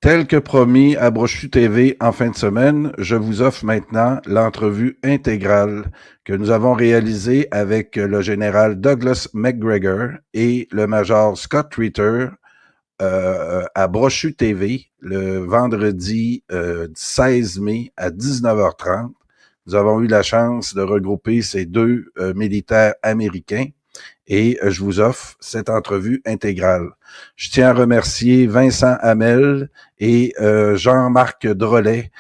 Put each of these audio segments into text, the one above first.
Tel que promis à Brochu TV en fin de semaine, je vous offre maintenant l'entrevue intégrale que nous avons réalisée avec le général Douglas Macgregor et le Major Scott Ritter à Brochu TV le vendredi 16 mai à 19h30. Nous avons eu la chance de regrouper ces deux militaires américains et je vous offre cette entrevue intégrale. Je tiens à remercier Vincent Hamel et Jean-Marc Drolet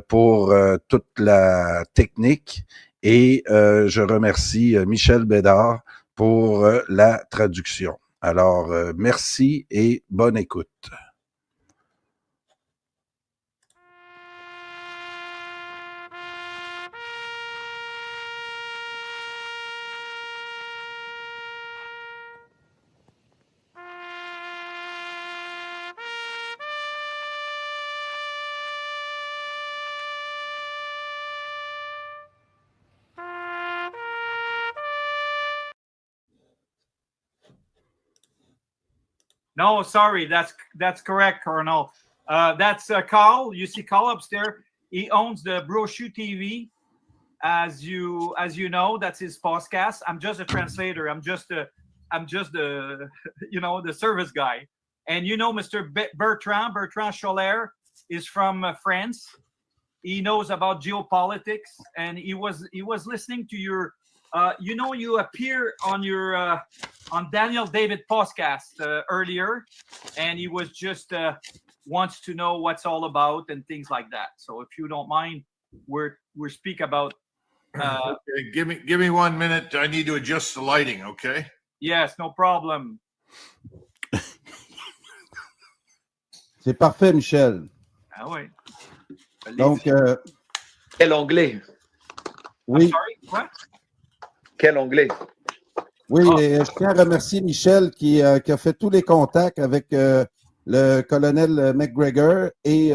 pour toute la technique et je remercie Michel Bédard pour la traduction. Alors, merci et bonne écoute. No, sorry, that's correct, Colonel. That's Carl. You see Carl upstairs. He owns the Brochu TV. As you know, that's his podcast. I'm just a translator. I'm just the the service guy. And Mr. Bertrand Scholler is from France. He knows about geopolitics, and he was listening to your. You appear on your on Daniel David podcast earlier, and he was just wants to know what's all about and things like that. So if you don't mind, we're speak about. Okay, give me 1 minute. I need to adjust the lighting. Okay. Yes, no problem. C'est parfait, Michel. Ah oui. Donc, quel onglet? Oui. I'm sorry, what? Quel onglet? Oui, et je tiens à remercier Michel qui a fait tous les contacts avec le colonel Macgregor et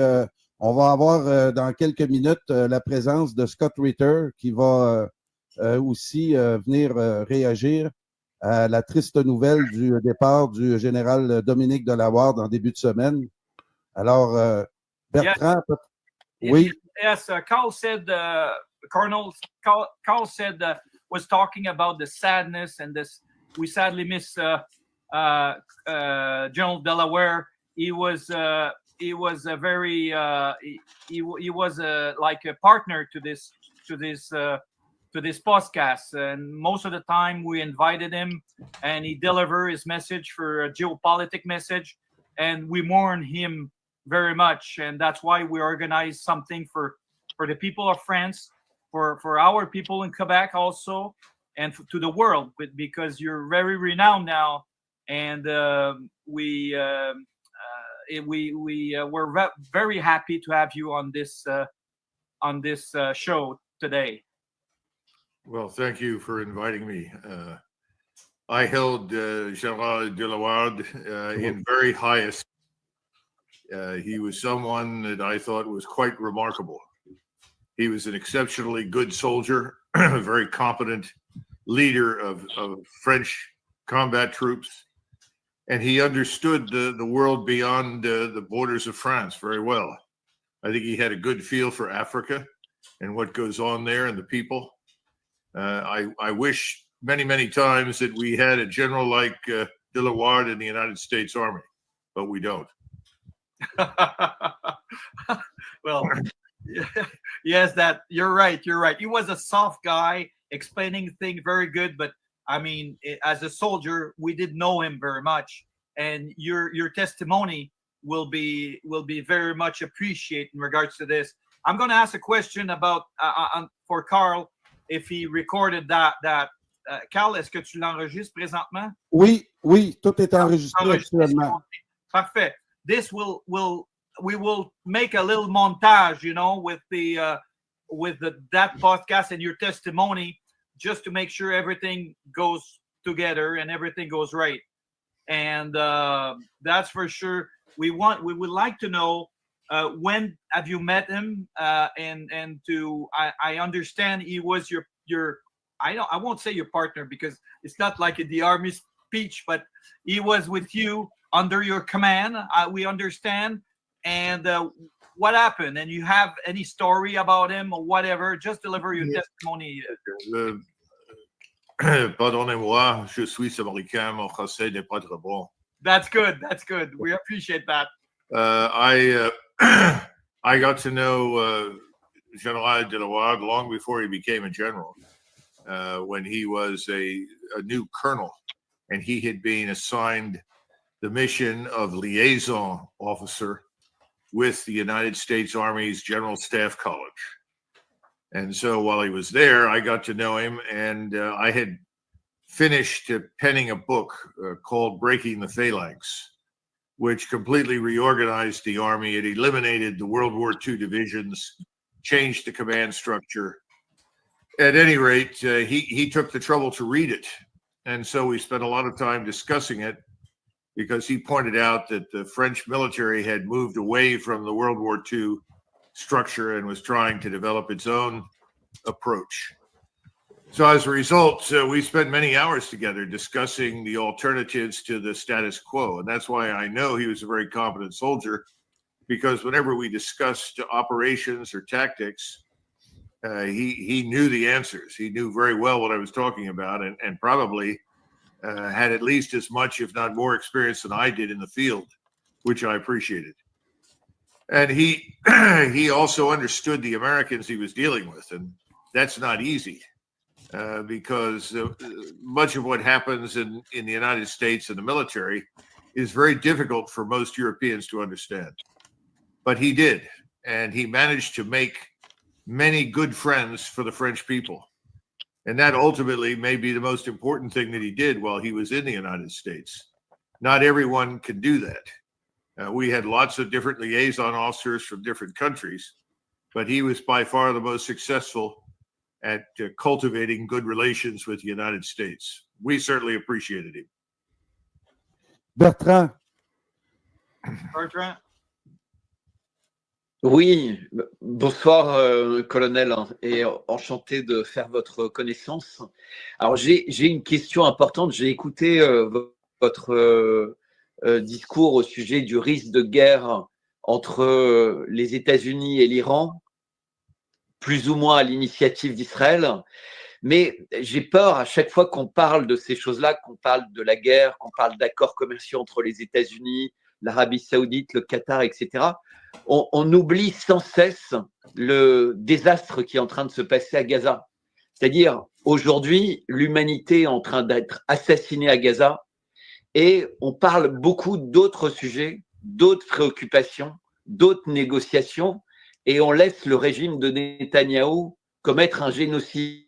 on va avoir dans quelques minutes la présence de Scott Ritter qui va aussi venir réagir à la triste nouvelle du départ du général Dominique Delawarde en début de semaine. Alors, Bertrand, oui. Yes, Carl said, Colonel Carl said was talking about the sadness and this. We sadly miss General Delaware. He was a very he was like a partner to this podcast, and most of the time we invited him and he delivered his message for a geopolitic message, and we mourn him very much, and that's why we organized something for the people of France, for our people in Quebec also, and to the world, because you're very renowned now, and we're very happy to have you on this show today. Well, thank you for inviting me. I held Général Delawarde in very high esteem. He was someone that I thought was quite remarkable. He was an exceptionally good soldier, a very competent leader of French combat troops, and he understood the world beyond the borders of France very well. I think he had a good feel for Africa and what goes on there and the people. I wish many times that we had a general like Delawarde in the United States Army, but we don't. Well, yes, that you're right. He was a soft guy, explaining things very good, but I mean, as a soldier, we didn't know him very much, and your testimony will be very much appreciated in regards to this. I'm going to ask a question about for Carl, if he recorded that. Carl, est-ce que tu l'enregistres présentement? Oui, tout est enregistré actuellement. Parfait. This we will make a little montage, with that podcast and your testimony, just to make sure everything goes together and everything goes right. And that's for sure. We would like to know when have you met him? And I understand he was your I won't say your partner because it's not like the army speech, but he was with you under your command. We understand. and what happened? And you have any story about him or whatever? Just deliver your testimony. Pardonnez-moi, je suis américain, mon français n'est pas très bon. That's good. That's good. We appreciate that. I got to know Général Delawarde long before he became a general, when he was a new colonel, and he had been assigned the mission of liaison officer with the United States Army's General Staff College. And so while he was there, I got to know him, and I had finished penning a book called Breaking the Phalanx, which completely reorganized the Army. It eliminated the World War II divisions, changed the command structure. At any rate, he took the trouble to read it. And so we spent a lot of time discussing it, because he pointed out that the French military had moved away from the World War II structure and was trying to develop its own approach. So as a result, we spent many hours together discussing the alternatives to the status quo. And that's why I know he was a very competent soldier, because whenever we discussed operations or tactics, he knew the answers. He knew very well what I was talking about, and probably had at least as much, if not more, experience than I did in the field, which I appreciated. And he also understood the Americans he was dealing with, and that's not easy, because much of what happens in the United States and the military is very difficult for most Europeans to understand. But he did, and he managed to make many good friends for the French people. And that ultimately may be the most important thing that he did while he was in the United States. Not everyone can do that. We had lots of different liaison officers from different countries, but he was by far the most successful at cultivating good relations with the United States. We certainly appreciated him. Bertrand. Bertrand? Oui, bonsoir colonel, et enchanté de faire votre connaissance. Alors j'ai une question importante. J'ai écouté votre discours au sujet du risque de guerre entre les États-Unis et l'Iran, plus ou moins à l'initiative d'Israël. Mais j'ai peur à chaque fois qu'on parle de ces choses-là, qu'on parle de la guerre, qu'on parle d'accords commerciaux entre les États-Unis, l'Arabie Saoudite, le Qatar, etc. On oublie sans cesse le désastre qui est en train de se passer à Gaza. C'est-à-dire, aujourd'hui, l'humanité est en train d'être assassinée à Gaza, et on parle beaucoup d'autres sujets, d'autres préoccupations, d'autres négociations, et on laisse le régime de Netanyahou commettre un génocide.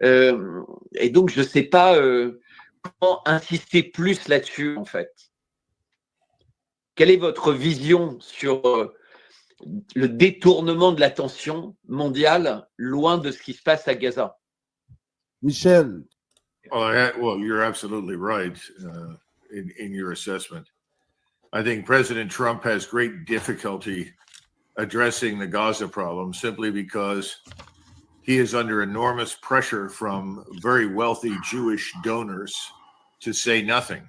Et donc, je ne sais pas comment insister plus là-dessus, en fait. Quelle est votre vision sur le détournement de l'attention mondiale loin de ce qui se passe à Gaza? Michel. Well, you're absolutely right in your assessment. I think President Trump has great difficulty addressing the Gaza problem simply because he is under enormous pressure from very wealthy Jewish donors to say nothing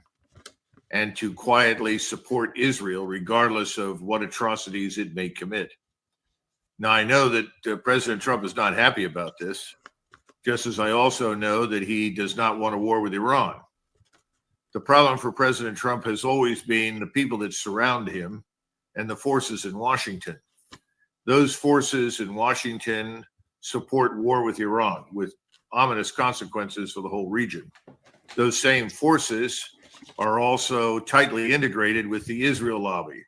and to quietly support Israel regardless of what atrocities it may commit. Now, I know that President Trump is not happy about this, just as I also know that he does not want a war with Iran. The problem for President Trump has always been the people that surround him and the forces in Washington. Those forces in Washington support war with Iran, with ominous consequences for the whole region. Those same forces are also tightly integrated with the Israel lobby,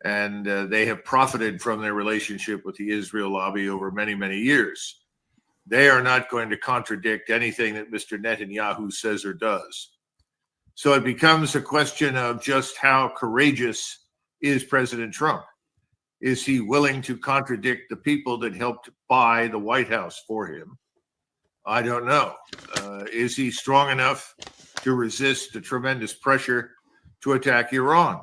and they have profited from their relationship with the Israel lobby over many, many years. They are not going to contradict anything that Mr. Netanyahu says or does. So it becomes a question of just how courageous is President Trump? Is he willing to contradict the people that helped buy the White House for him? I don't know. Is he strong enough to resist the tremendous pressure to attack Iran?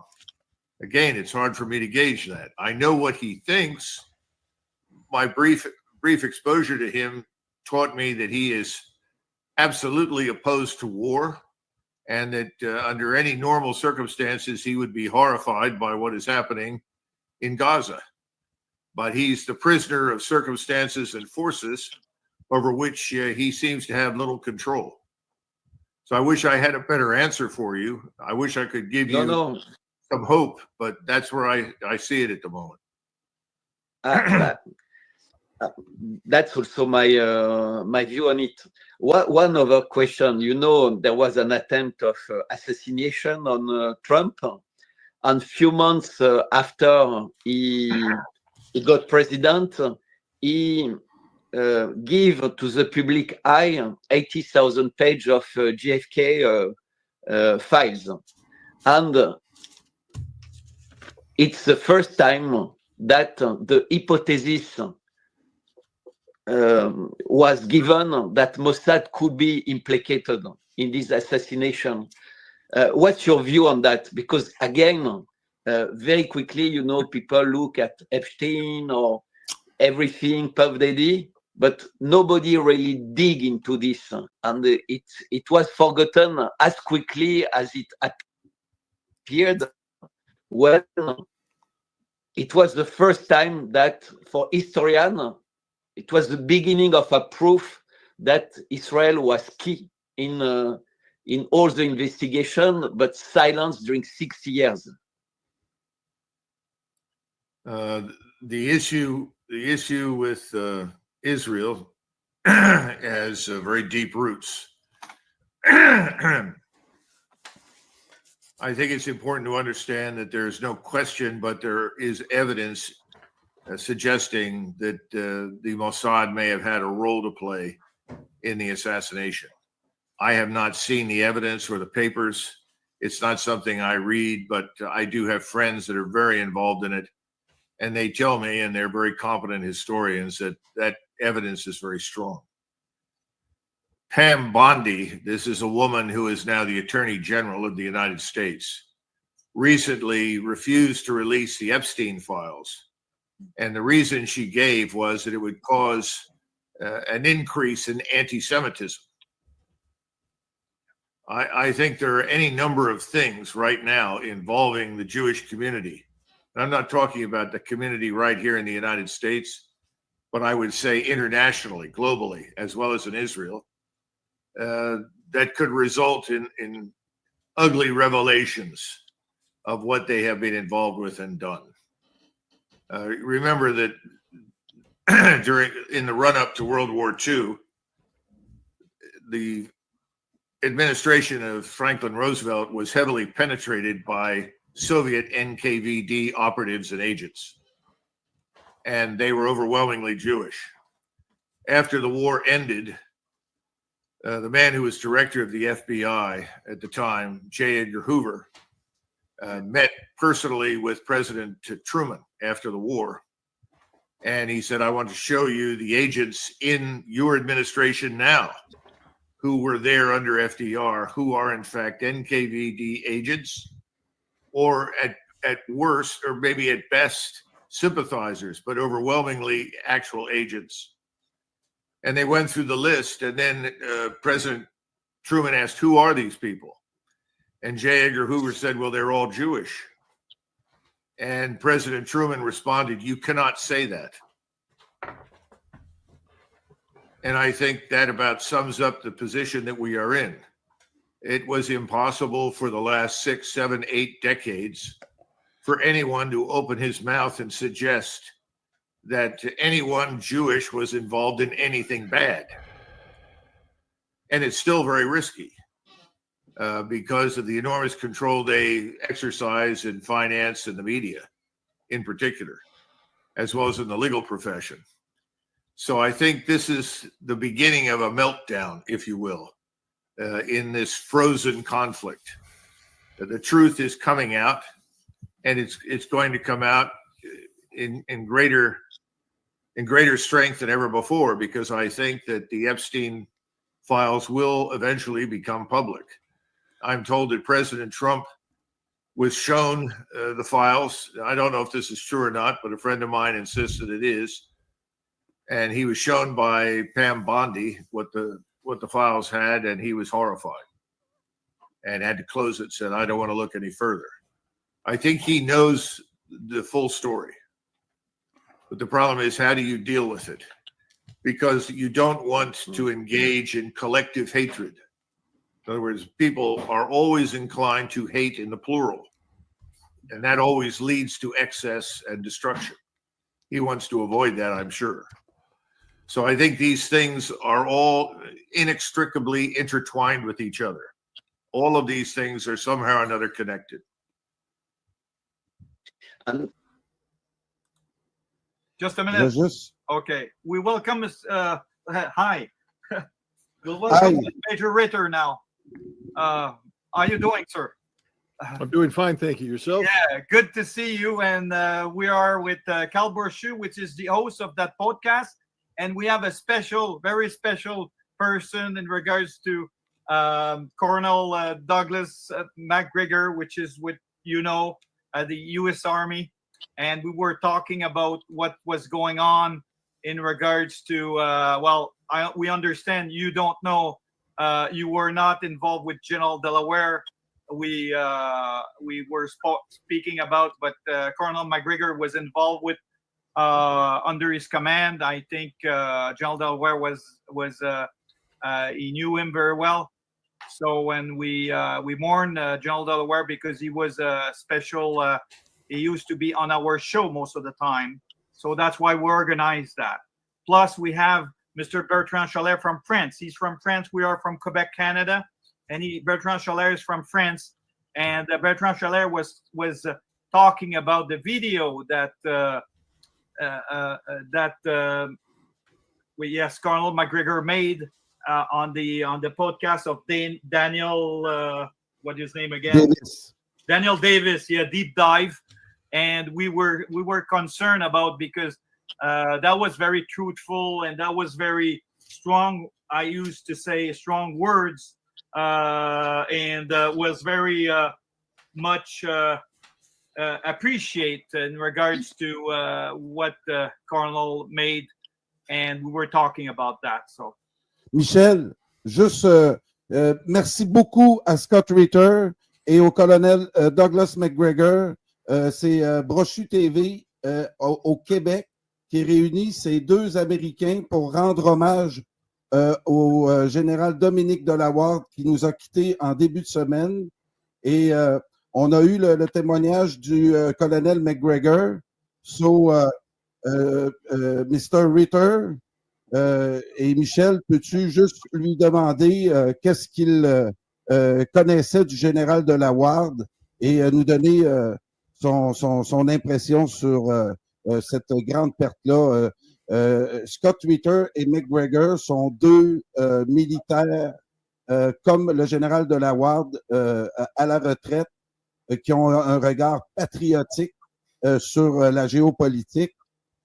Again, it's hard for me to gauge that. I know what he thinks. My brief exposure to him taught me that he is absolutely opposed to war and that under any normal circumstances, he would be horrified by what is happening in Gaza. But he's the prisoner of circumstances and forces over which he seems to have little control. So I wish I had a better answer for you. I wish I could give you some hope, but that's where I see it at the moment. That's also my view on it. One other question, you know, there was an attempt of assassination on Trump, and few months after he got president, he gave to the public eye 80,000 pages of JFK files, and it's the first time that the hypothesis was given that Mossad could be implicated in this assassination. What's your view on that? Because again, very quickly, you know, people look at Epstein or everything, Puff Daddy, but nobody really dig into this, and it was forgotten as quickly as it appeared. When it was the first time that, for historian, it was the beginning of a proof that Israel was key in all the investigation, but silenced during 60 years. The issue with Israel has very deep roots. I think it's important to understand that there's no question, but there is evidence suggesting that the Mossad may have had a role to play in the assassination. I have not seen the evidence or the papers. It's not something I read, but I do have friends that are very involved in it. And they tell me, and they're very competent historians, that that evidence is very strong. Pam Bondi, this is a woman who is now the Attorney General of the United States, recently refused to release the Epstein files. And the reason she gave was that it would cause an increase in anti-Semitism. I think there are any number of things right now involving the Jewish community. I'm not talking about the community right here in the United States, but I would say internationally, globally, as well as in Israel, that could result in ugly revelations of what they have been involved with and done. Remember that in the run-up to World War II, the administration of Franklin Roosevelt was heavily penetrated by Soviet NKVD operatives and agents, and they were overwhelmingly Jewish. After the war ended, the man who was director of the FBI at the time, J. Edgar Hoover, met personally with President Truman after the war. And he said, I want to show you the agents in your administration now who were there under FDR, who are in fact NKVD agents, or at worst, or maybe at best, sympathizers, but overwhelmingly actual agents. And they went through the list, and then President Truman asked, who are these people? And J. Edgar Hoover said, well, they're all Jewish. And President Truman responded, you cannot say that. And I think that about sums up the position that we are in. It was impossible for the last 6, 7, 8 decades for anyone to open his mouth and suggest that anyone Jewish was involved in anything bad. And it's still very risky because of the enormous control they exercise in finance and the media in particular, as well as in the legal profession. So I think this is the beginning of a meltdown, if you will, in this frozen conflict. The truth is coming out, and it's going to come out in greater strength than ever before, because I think that the Epstein files will eventually become public. I'm told that President Trump was shown the files. I don't know if this is true or not, but a friend of mine insists that it is. And he was shown by Pam Bondi what the files had, and he was horrified. and had to close it, said, I don't want to look any further. I think he knows the full story. But the problem is, how do you deal with it? Because you don't want to engage in collective hatred. In other words, people are always inclined to hate in the plural, and that always leads to excess and destruction. He wants to avoid that, I'm sure. So I think these things are all inextricably intertwined with each other. All of these things are somehow or another connected. Just a minute. Just, Okay. We welcome hi. We'll welcome Major Ritter now. How are you doing, sir? I'm doing fine, thank you. Yourself? Yeah, good to see you. And we are with Carl Brochu, which is the host of that podcast. And we have a special, very special person in regards to Colonel Douglas Macgregor, which is with, the U.S. Army. And we were talking about what was going on in regards to, we understand you don't know, you were not involved with Général Delawarde. We were speaking about, but Colonel Macgregor was involved with under his command. I think Général Delawarde he knew him very well. So when we mourn Général Delawarde because he was a special. He used to be on our show most of the time, so that's why we organized that. Plus, we have Mr. Bertrand Chaler from France. He's from France. We are from Quebec, Canada, and Bertrand Chaler is from France. And Bertrand Chaler was talking about the video that Colonel Macgregor made on the podcast of Daniel. What is his name again? Davis. Daniel Davis. Yeah, deep dive, and we were concerned about because that was very truthful and that was very strong. I used to say strong words, and was very much appreciate in regards to what the Colonel made, and we were talking about that. So, Michel, juste merci beaucoup à Scott Ritter et au colonel Douglas Macgregor. C'est Brochu TV au Québec qui réunit ces deux Américains pour rendre hommage au général Dominique Delawarde qui nous a quittés en début de semaine. Et on a eu le témoignage du colonel Macgregor. So, Mr. Ritter et Michel, peux-tu juste lui demander qu'est-ce qu'il connaissait du général Delawarde et nous donner son impression sur cette grande perte-là. Scott Ritter et Macgregor sont deux militaires comme le général Delawarde à la retraite qui ont un regard patriotique sur la géopolitique.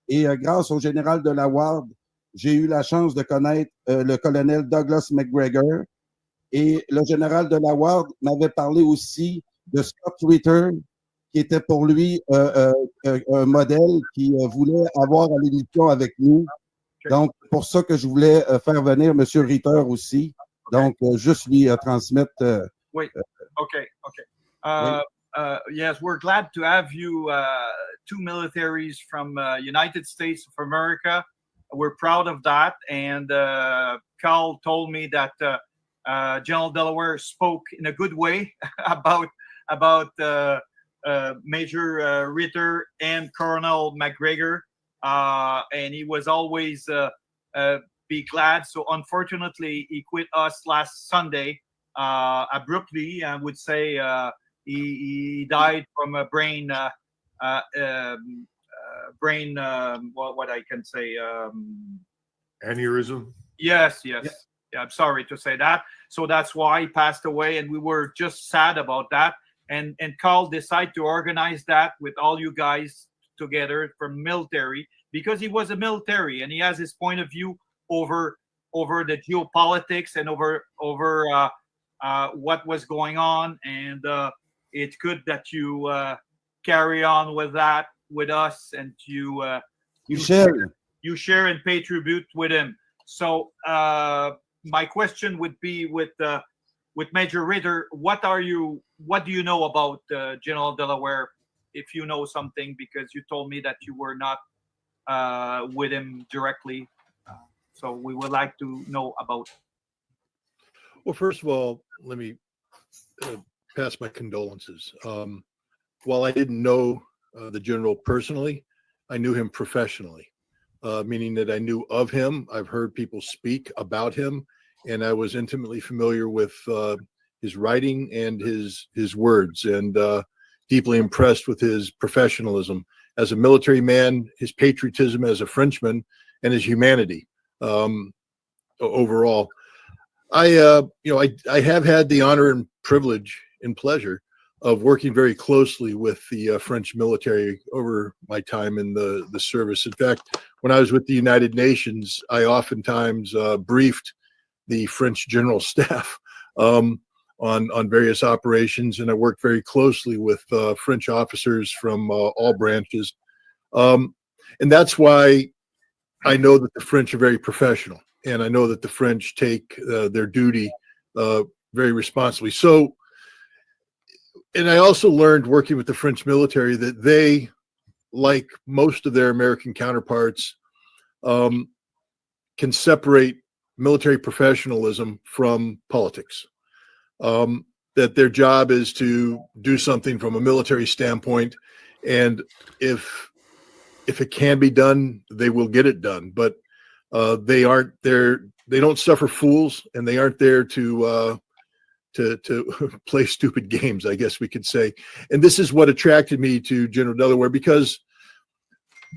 Et grâce au général Delawarde, j'ai eu la chance de connaître le colonel Douglas Macgregor. Et le général Delawarde m'avait parlé aussi de Scott Ritter, qui était pour lui un modèle qu'il voulait avoir à l'émission avec nous. Donc, pour ça que je voulais faire venir M. Ritter aussi. Donc, juste lui transmettre. Wait, okay. Yes, we're glad to have you, two militaries from United States of America. We're proud of that. And Carl told me that General Delawarde spoke in a good way about Major Ritter and Colonel Macgregor, and he was always be glad. So unfortunately, he quit us last Sunday abruptly. I would say he died from a brain what I can say Aneurysm. Yes. Yeah, I'm sorry to say that. So that's why he passed away, and we were just sad about that. And Carl decided to organize that with all you guys together from military, because he was a military and he has his point of view over the geopolitics and over what was going on. And it's good that you carry on with that with us, and you share and pay tribute with him. So my question would be with with Major Ritter, what do you know about General Delaware, if you know something, because you told me that you were not with him directly. So we would like to know about. Well, first of all, let me pass my condolences. While I didn't know the general personally, I knew him professionally, meaning that I knew of him. I've heard people speak about him, and I was intimately familiar with his writing and his words, and deeply impressed with his professionalism as a military man, his patriotism as a Frenchman, and his humanity overall. I have had the honor and privilege and pleasure of working very closely with the French military over my time in the service. In fact, when I was with the United Nations, I oftentimes briefed the French general staff on various operations, and I worked very closely with French officers from all branches. And that's why I know that the French are very professional, and I know that the French take their duty very responsibly. So, and I also learned working with the French military that they, like most of their American counterparts, can separate military professionalism from politics. That their job is to do something from a military standpoint, and if it can be done, they will get it done. But they aren't there. They don't suffer fools, and they aren't there to play stupid games, I guess we could say. And this is what attracted me to General Delaware, because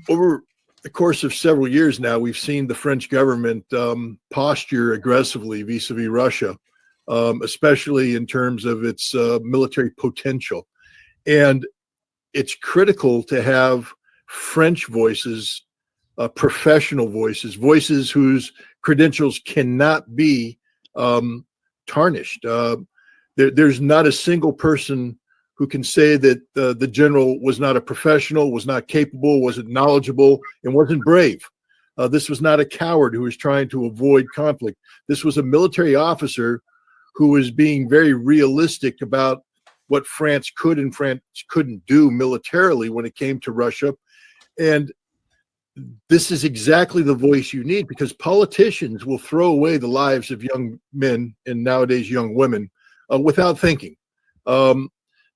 over the course of several years now, we've seen the French government posture aggressively vis-a-vis Russia, especially in terms of its military potential. And it's critical to have French voices, professional voices whose credentials cannot be tarnished. There's not a single person who can say that the general was not a professional, was not capable, wasn't knowledgeable, and wasn't brave. This was not a coward who was trying to avoid conflict. This was a military officer who was being very realistic about what France could and France couldn't do militarily when it came to Russia. And this is exactly the voice you need, because politicians will throw away the lives of young men and nowadays young women without thinking.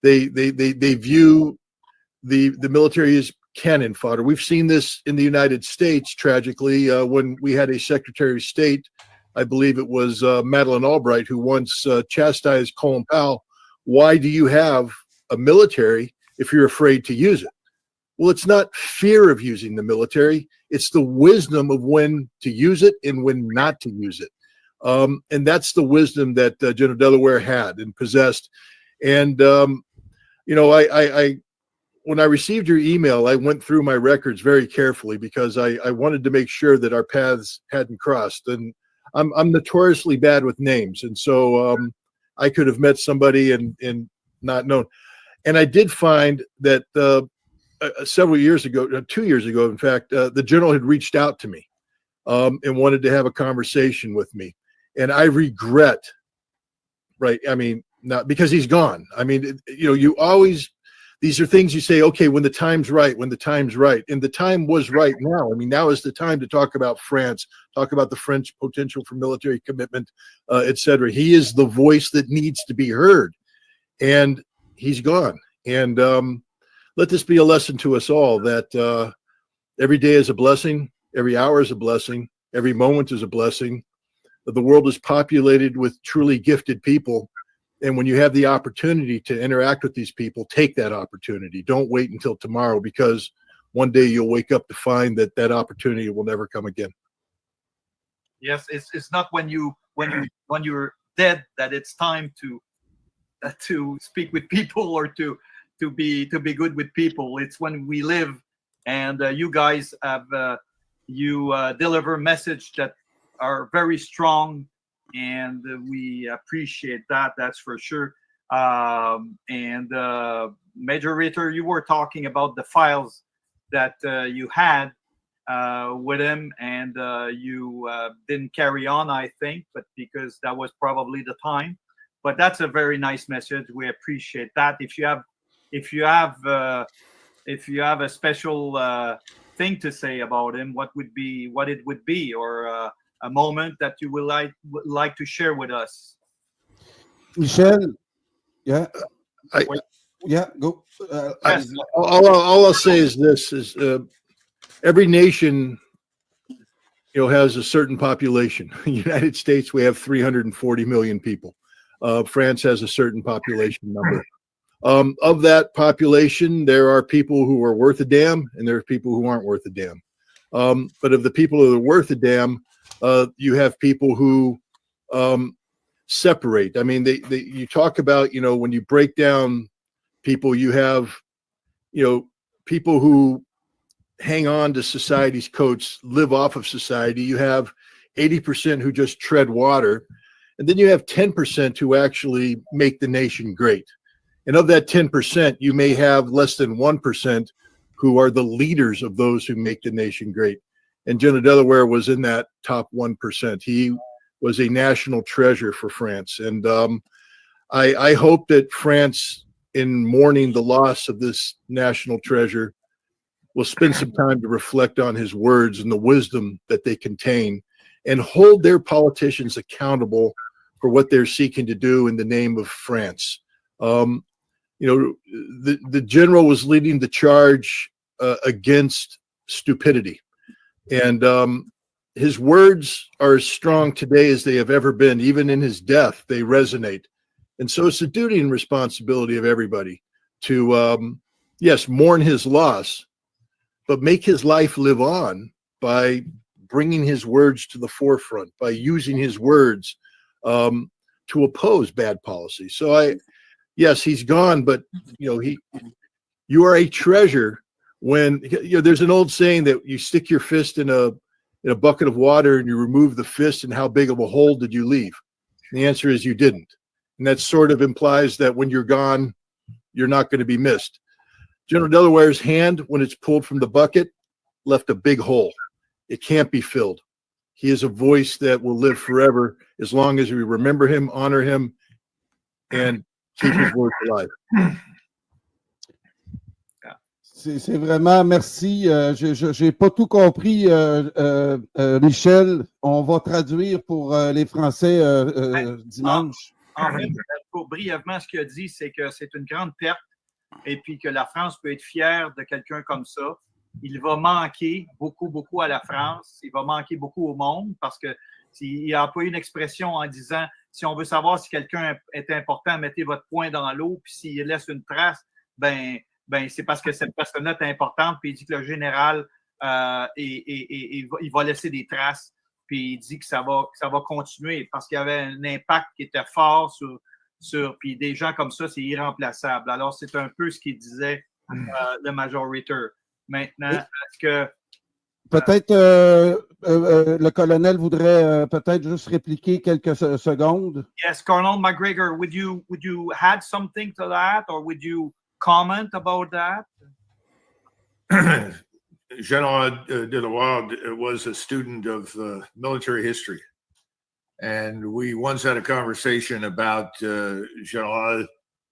They view the military as cannon fodder. We've seen this in the United States, tragically, when we had a Secretary of State, I believe it was Madeleine Albright, who once chastised Colin Powell. Why do you have a military if you're afraid to use it? Well, it's not fear of using the military. It's the wisdom of when to use it and when not to use it. And that's the wisdom that General Delaware had and possessed. And, I when I received your email, I went through my records very carefully, because I wanted to make sure that our paths hadn't crossed. And I'm notoriously bad with names. And so I could have met somebody and not known. And I did find that several years ago, 2 years ago, in fact, the general had reached out to me and wanted to have a conversation with me. And I regret, right? I mean, not because he's gone. I mean, you always, these are things you say, okay, when the time's right, when the time's right. And the time was right now. I mean, now is the time to talk about France, talk about the French potential for military commitment, et cetera. He is the voice that needs to be heard. And he's gone. And let this be a lesson to us all that every day is a blessing, every hour is a blessing, every moment is a blessing. The world is populated with truly gifted people. And when you have the opportunity to interact with these people, take that opportunity. Don't wait until tomorrow, because one day you'll wake up to find that that opportunity will never come again. Yes, it's not when you're dead that it's time to speak with people or to be good with people. It's when we live, and you guys have deliver message that are very strong, and we appreciate that. That's for sure. And Major Ritter, you were talking about the files that you had with him, and you didn't carry on, I think, but because that was probably the time. But that's a very nice message. We appreciate that. If you have a special thing to say about him, what it would be, or a moment that you would like to share with us. Michel, yeah, go. Yes. All I'll say is this: every nation, has a certain population. In the United States, we have 340 million people. France has a certain population number. Of that population, there are people who are worth a damn, and there are people who aren't worth a damn. But of the people who are worth a damn, you have people who separate. I mean, you talk about, when you break down people, you have, people who hang on to society's coats, live off of society. You have 80% who just tread water. And then you have 10% who actually make the nation great. And of that 10%, you may have less than 1% who are the leaders of those who make the nation great. And General Delaware was in that top 1%. He was a national treasure for France. And I hope that France, in mourning the loss of this national treasure, will spend some time to reflect on his words and the wisdom that they contain, and hold their politicians accountable for what they're seeking to do in the name of France. The general was leading the charge against stupidity, and his words are as strong today as they have ever been. Even in his death, they resonate. And so it's the duty and responsibility of everybody to, yes, mourn his loss, but make his life live on by bringing his words to the forefront, by using his words to oppose bad policy. So yes, he's gone, but you are a treasure when, there's an old saying that you stick your fist in a bucket of water and you remove the fist, and how big of a hole did you leave? And the answer is you didn't. And that sort of implies that when you're gone, you're not going to be missed. General Delaware's hand, when it's pulled from the bucket, left a big hole. It can't be filled. He is a voice that will live forever as long as we remember him, honor him, and keep his words alive. C'est vraiment, merci. Je n'ai pas tout compris, Michel. On va traduire pour les Français dimanche. En fait, pour brièvement, ce qu'il a dit, c'est que c'est une grande perte, et puis que la France peut être fière de quelqu'un comme ça. Il va manquer beaucoup à la France. Il va manquer beaucoup au monde, parce qu'il a employé une expression en disant, si on veut savoir si quelqu'un est important, mettez votre poing dans l'eau, puis s'il laisse une trace, ben c'est parce que cette personne-là est importante. Puis il dit que le général, il va laisser des traces. Puis il dit que ça va continuer, parce qu'il y avait un impact qui était fort sur puis des gens comme ça, c'est irremplaçable. Alors, c'est un peu ce qu'il disait le Major Ritter. Maintenant, est-ce que... Peut-être le colonel voudrait peut-être juste répliquer quelques secondes. Yes, Colonel Macgregor, would you add something to that, or would you comment about that? Général Delawarde was a student of military history, and we once had a conversation about Général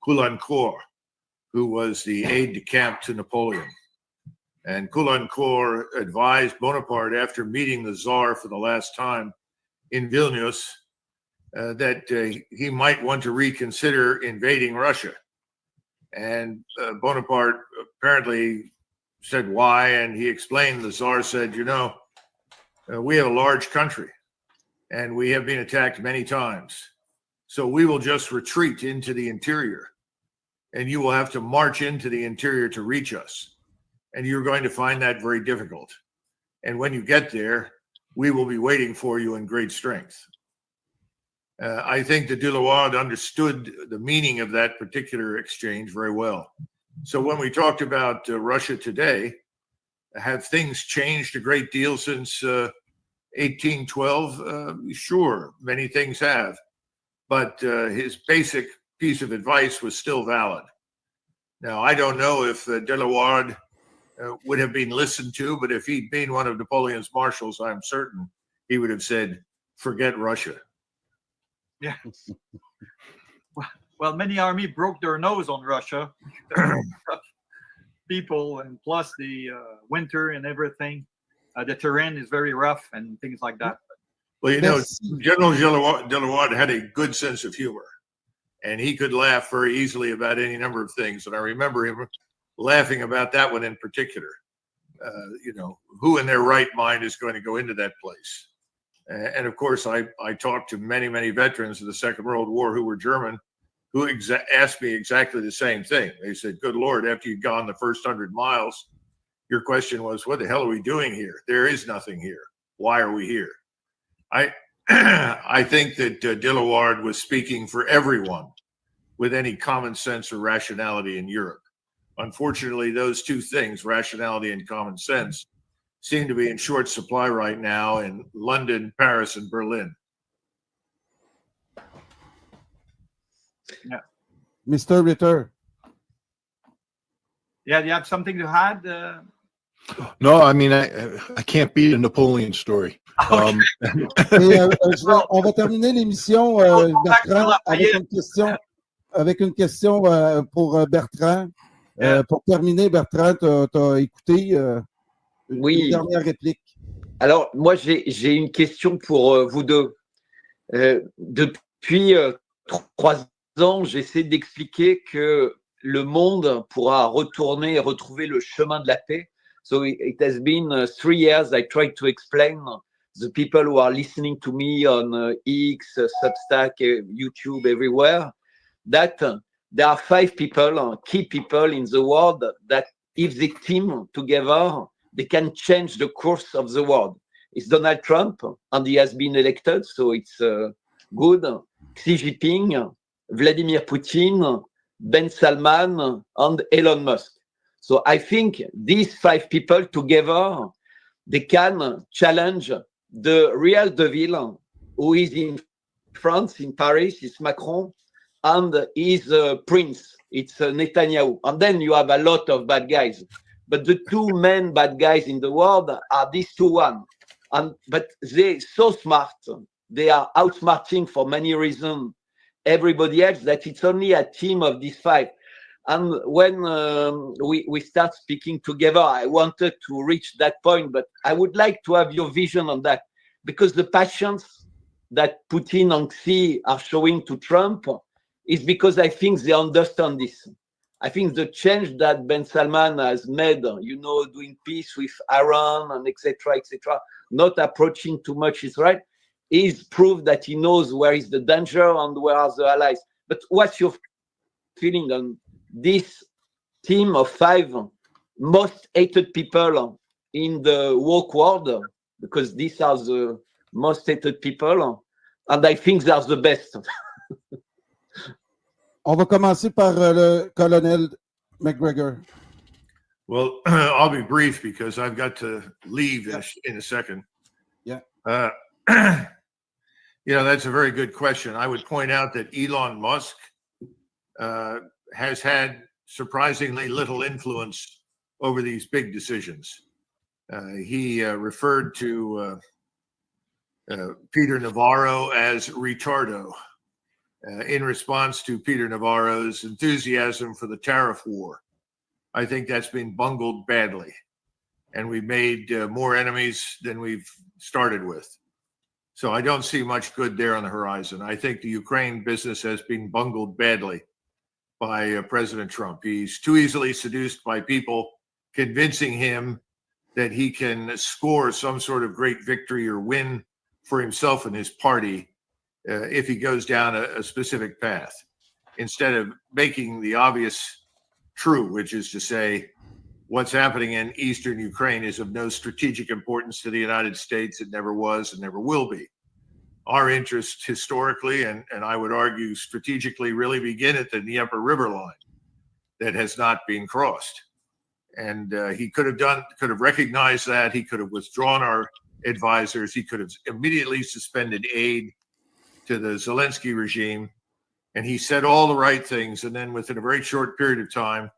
Caulaincourt, who was the aide-de-camp to Napoleon. And Caulaincourt advised Bonaparte, after meeting the Tsar for the last time in Vilnius, that he might want to reconsider invading Russia. And Bonaparte apparently said why, and he explained. The Tsar said, we have a large country, and we have been attacked many times. So we will just retreat into the interior, and you will have to march into the interior to reach us. And you're going to find that very difficult. And when you get there, we will be waiting for you in great strength. I think that Delawarde understood the meaning of that particular exchange very well. So when we talked about Russia today, have things changed a great deal since 1812? Sure, many things have. But his basic piece of advice was still valid. Now, I don't know if Delawarde would have been listened to, but if he'd been one of Napoleon's marshals, I'm certain he would have said, forget Russia. Yeah. well, many army broke their nose on Russia. People, and plus the winter and everything. The terrain is very rough and things like that. Well, you know, General Delawarde had a good sense of humor, and he could laugh very easily about any number of things. And I remember him laughing about that one in particular. You know, who in their right mind is going to go into that place? And of course, I talked to many, many veterans of the Second World War who were German, who asked me exactly the same thing. They said, good Lord, after you'd gone the first 100 miles, your question was, what the hell are we doing here? There is nothing here. Why are we here? I think that Delawarde was speaking for everyone with any common sense or rationality in Europe. Unfortunately, those two things, rationality and common sense, seem to be in short supply right now in London, Paris, and Berlin. Yeah. Mr. Ritter. Yeah, do you have something to add? No, I mean, I can't beat a Napoleon story. Et, on va terminer l'émission, Bertrand, avec une question pour Bertrand. Pour terminer, Bertrand, tu as écouté une dernière réplique. Alors, moi, j'ai une question pour vous deux. Depuis 3 ans, j'essaie d'expliquer que le monde pourra retourner et retrouver le chemin de la paix. So it has been 3 years I tried to explain the people who are listening to me on X, Substack, YouTube, everywhere, that there are 5 people, key people in the world, that if they team together, they can change the course of the world. It's Donald Trump, and he has been elected, so it's good. Xi Jinping, Vladimir Putin, Ben Salman, and Elon Musk. So I think these 5 people together, they can challenge the real devil who is in France, in Paris, it's Macron, and his prince, it's Netanyahu. And then you have a lot of bad guys. But the 2 main bad guys in the world are these 2 one. But they're so smart. They are outsmarting for many reasons everybody else, that it's only a team of these 5. And when we start speaking together, I wanted to reach that point, but I would like to have your vision on that, because the passions that Putin and Xi are showing to Trump is because I think they understand this. I think the change that Ben Salman has made, you know, doing peace with Iran and etc., not approaching too much Israel, is proof that he knows where is the danger and where are the allies. But what's your feeling on this team of 5 most hated people in the woke world? Because these are the most hated people, and I think they are the best. On va commencer par le colonel Macgregor. Well, I'll be brief because I've got to leave in a second. Yeah. You know, that's a very good question. I would point out that Elon Musk has had surprisingly little influence over these big decisions. He referred to Peter Navarro as retardo in response to Peter Navarro's enthusiasm for the tariff war. I think that's been bungled badly, and we've made more enemies than we've started with. So I don't see much good there on the horizon. I think the Ukraine business has been bungled badly by President Trump. He's too easily seduced by people convincing him that he can score some sort of great victory or win for himself and his party if he goes down a specific path, instead of making the obvious true, which is to say, what's happening in eastern Ukraine is of no strategic importance to the United States. It never was and never will be. Our interests historically, and I would argue strategically, really begin at the Dnieper River line that has not been crossed. And he could have recognized that. He could have withdrawn our advisors. He could have immediately suspended aid to the Zelensky regime. And he said all the right things. And then within a very short period of time,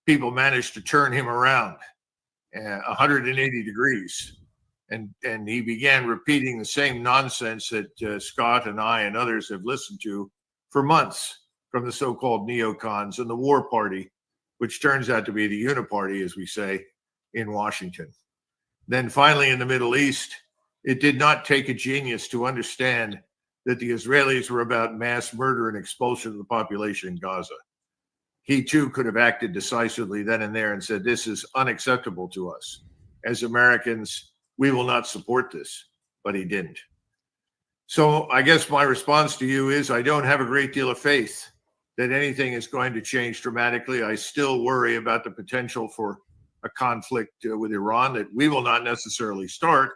people managed to turn him around 180 degrees. And he began repeating the same nonsense that Scott and I and others have listened to for months. from the so-called neocons and the war party, which turns out to be the uniparty, as we say, in Washington. Then finally, in the Middle East, it did not take a genius to understand that the Israelis were about mass murder and expulsion of the population in Gaza. He too could have acted decisively then and there and said, this is unacceptable to us. As Americans, we will not support this, but he didn't. So I guess my response to you is I don't have a great deal of faith that anything is going to change dramatically. I still worry about the potential for a conflict with Iran that we will not necessarily start,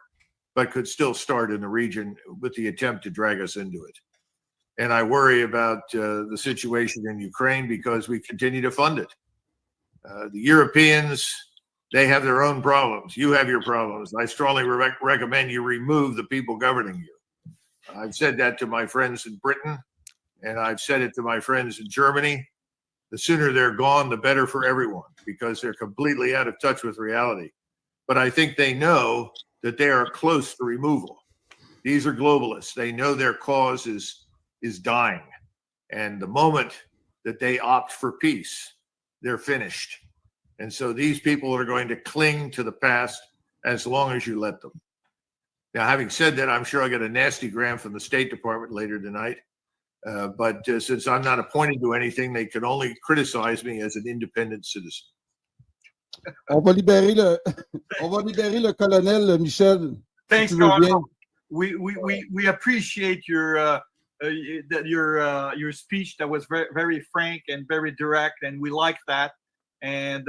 but could still start in the region with the attempt to drag us into it. And I worry about the situation in Ukraine because we continue to fund it. The Europeans, they have their own problems. You have your problems. I strongly recommend you remove the people governing you. I've said that to my friends in Britain, and I've said it to my friends in Germany. The sooner they're gone, the better for everyone, because they're completely out of touch with reality. But I think they know that they are close to removal. These are globalists. They know their cause is dying. And the moment that they opt for peace, they're finished. And so these people are going to cling to the past as long as you let them. Now, having said that, I'm sure I'll get a nasty gram from the State Department later tonight. But since I'm not appointed to anything, they can only criticize me as an independent citizen. On va libérer le colonel Michel. Thanks, si tu veux bien. Colonel. We appreciate your speech that was very, very frank and very direct, and we like that. And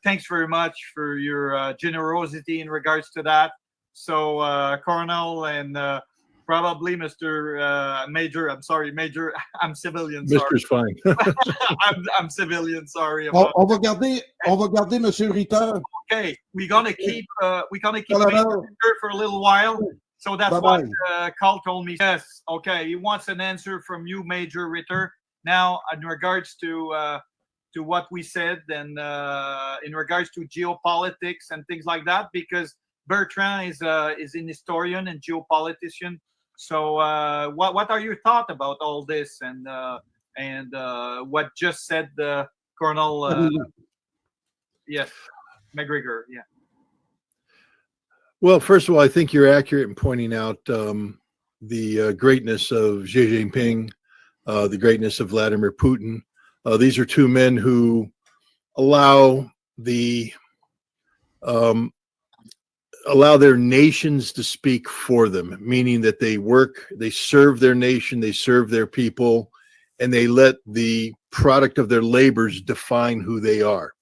thanks very much for your generosity in regards to that. So, Colonel and probably Mr. Major, I'm sorry, Major, I'm civilian. Mister's fine. I'm civilian. Sorry. On va garder Monsieur Ritter. Okay, we're gonna keep Colonel. Major Ritter for a little while. So that's Bye-bye. what Carl told me. Yes. Okay. He wants an answer from you, Major Ritter. Now, in regards to what we said, and in regards to geopolitics and things like that, because Bertrand is an historian and geopolitician. So, what are your thoughts about all this and what just said Colonel? Yes, Macgregor. Yeah. Well, first of all, I think you're accurate in pointing out the greatness of Xi Jinping, the greatness of Vladimir Putin. These are two men who allow their nations to speak for them, meaning that they serve their nation, they serve their people, and they let the product of their labors define who they are.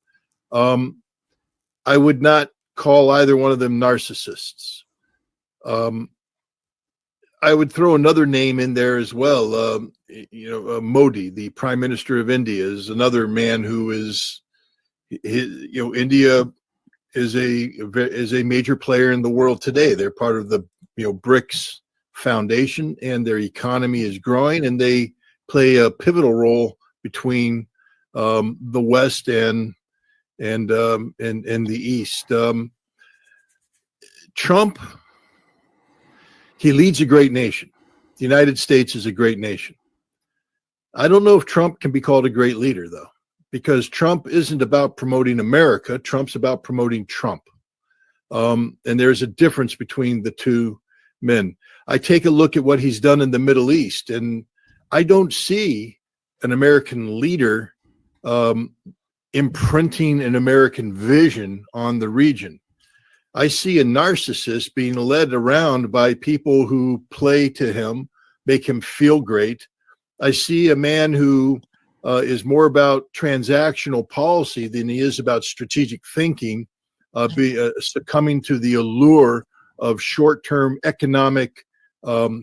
I would not call either one of them narcissists. I would throw another name in there as well. Modi, the Prime Minister of India, is another man who is, India is a major player in the world today. They're part of the BRICS Foundation, and their economy is growing, and they play a pivotal role between the West and the East. Trump, he leads a great nation. The United States is a great nation. I don't know if Trump can be called a great leader, though, because Trump isn't about promoting America. Trump's about promoting Trump. And there's a difference between the two men. I take a look at what he's done in the Middle East, and I don't see an American leader imprinting an American vision on the region. I see a narcissist being led around by people who play to him, make him feel great. I see a man who is more about transactional policy than he is about strategic thinking, succumbing to the allure of short-term economic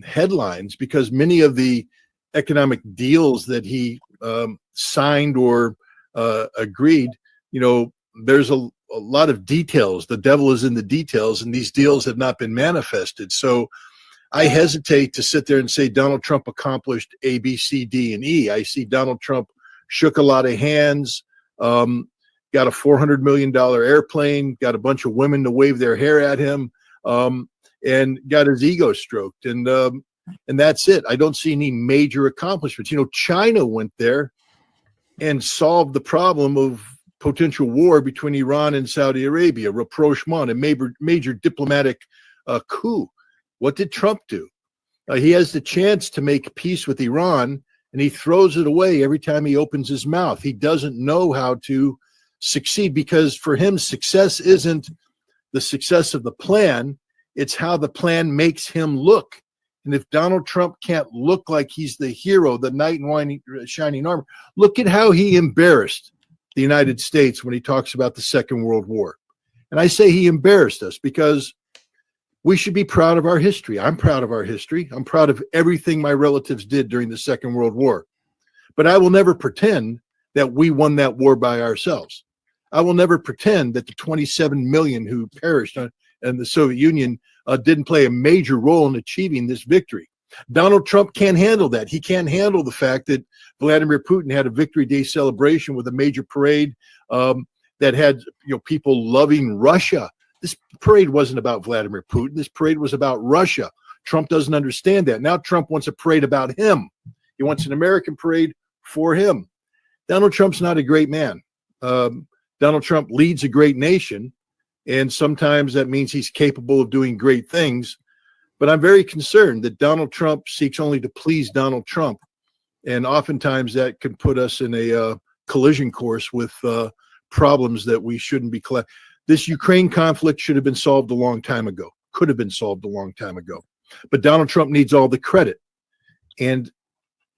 headlines, because many of the economic deals that he signed or agreed, there's a lot of details. The devil is in the details, and these deals have not been manifested. So I hesitate to sit there and say Donald Trump accomplished A, B, C, D, and E. I see Donald Trump shook a lot of hands, got a $400 million airplane, got a bunch of women to wave their hair at him, and got his ego stroked. And and that's it. I don't see any major accomplishments. You know, China went there and solved the problem of potential war between Iran and Saudi Arabia, rapprochement, a major diplomatic coup. What did Trump do? He has the chance to make peace with Iran, and he throws it away every time he opens his mouth. He doesn't know how to succeed, because for him, success isn't the success of the plan, it's how the plan makes him look. And if Donald Trump can't look like he's the hero, the knight in shining armor, look at how he embarrassed the United States when he talks about the Second World War. And I say he embarrassed us because we should be proud of our history. I'm proud of our history. I'm proud of everything my relatives did during the Second World War. But I will never pretend that we won that war by ourselves. I will never pretend that the 27 million who perished in the Soviet Union didn't play a major role in achieving this victory. Donald Trump can't handle that. He can't handle the fact that Vladimir Putin had a Victory Day celebration with a major parade that had, you know, people loving Russia. This parade wasn't about Vladimir Putin. This parade was about Russia. Trump doesn't understand that. Now Trump wants a parade about him. He wants an American parade for him. Donald Trump's not a great man. Donald Trump leads a great nation, and sometimes that means he's capable of doing great things. But I'm very concerned that Donald Trump seeks only to please Donald Trump. And oftentimes that can put us in a collision course with problems that we shouldn't be. This Ukraine conflict should have been solved a long time ago, could have been solved a long time ago. But Donald Trump needs all the credit. And,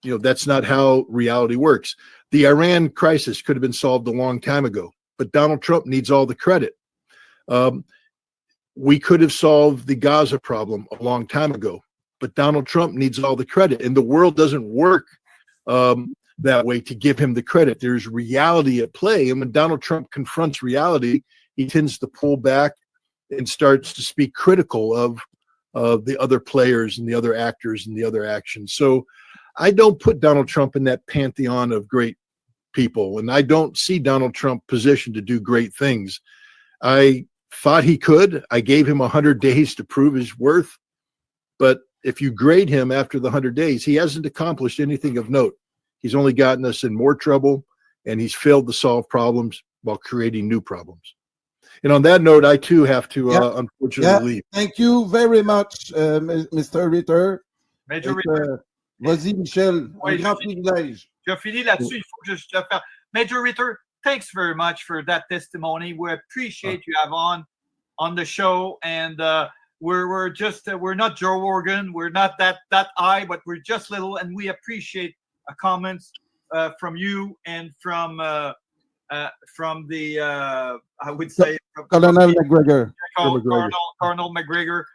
you know, that's not how reality works. The Iran crisis could have been solved a long time ago, but Donald Trump needs all the credit. We could have solved the Gaza problem a long time ago, but Donald Trump needs all the credit. And the world doesn't work that way to give him the credit. There's reality at play. And when Donald Trump confronts reality, he tends to pull back and starts to speak critical of the other players and the other actors and the other actions. So I don't put Donald Trump in that pantheon of great people, and I don't see Donald Trump positioned to do great things. I thought he could. I gave him 100 days to prove his worth. But if you grade him after the 100 days, he hasn't accomplished anything of note. He's only gotten us in more trouble, and he's failed to solve problems while creating new problems. And on that note, I too have to unfortunately leave. Thank you very much, Mr. Ritter. Major Ritter. Vas-y, Michel. Oui, Un grand privilège. Je finis là-dessus. Il faut que je te fasse. Major Ritter, thanks very much for that testimony. We appreciate you have on the show, and we're just we're not Joe Rogan, we're not that high, but we're just little, and we appreciate comments from you and from the I would say Colonel Macgregor. Colonel Macgregor,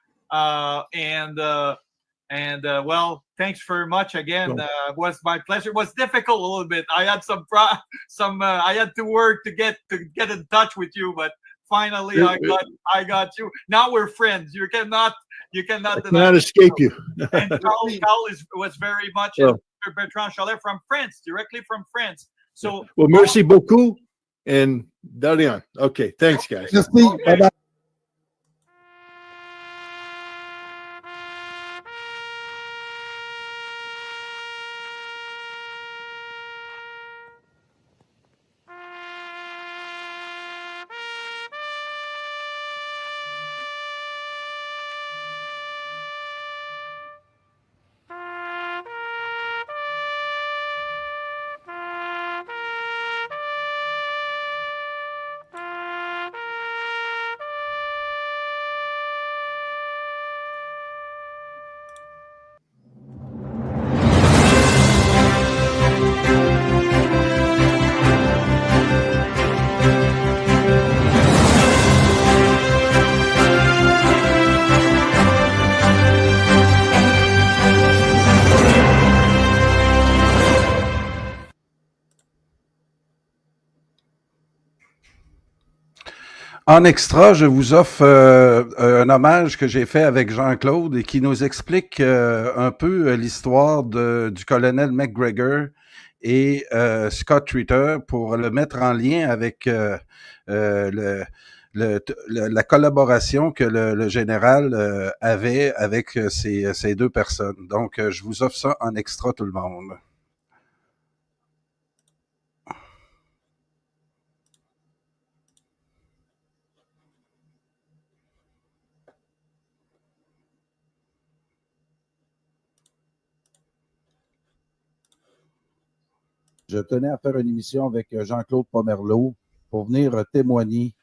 and well, thanks very much again. It was my pleasure. It was difficult a little bit. I had I had to work to get in touch with you, but finally I got you. Now we're friends. You cannot escape you. And Carl was very much Bertrand Chalet from France, directly from France. So well, merci beaucoup and Darian. Okay, thanks guys. Okay. Bye-bye. En extra, je vous offre un hommage que j'ai fait avec Jean-Claude et qui nous explique un peu l'histoire du colonel Macgregor et Scott Ritter pour le mettre en lien avec la collaboration que le général avait avec ces deux personnes. Donc, je vous offre ça en extra, tout le monde. Je tenais à faire une émission avec Jean-Claude Pomerleau pour venir témoigner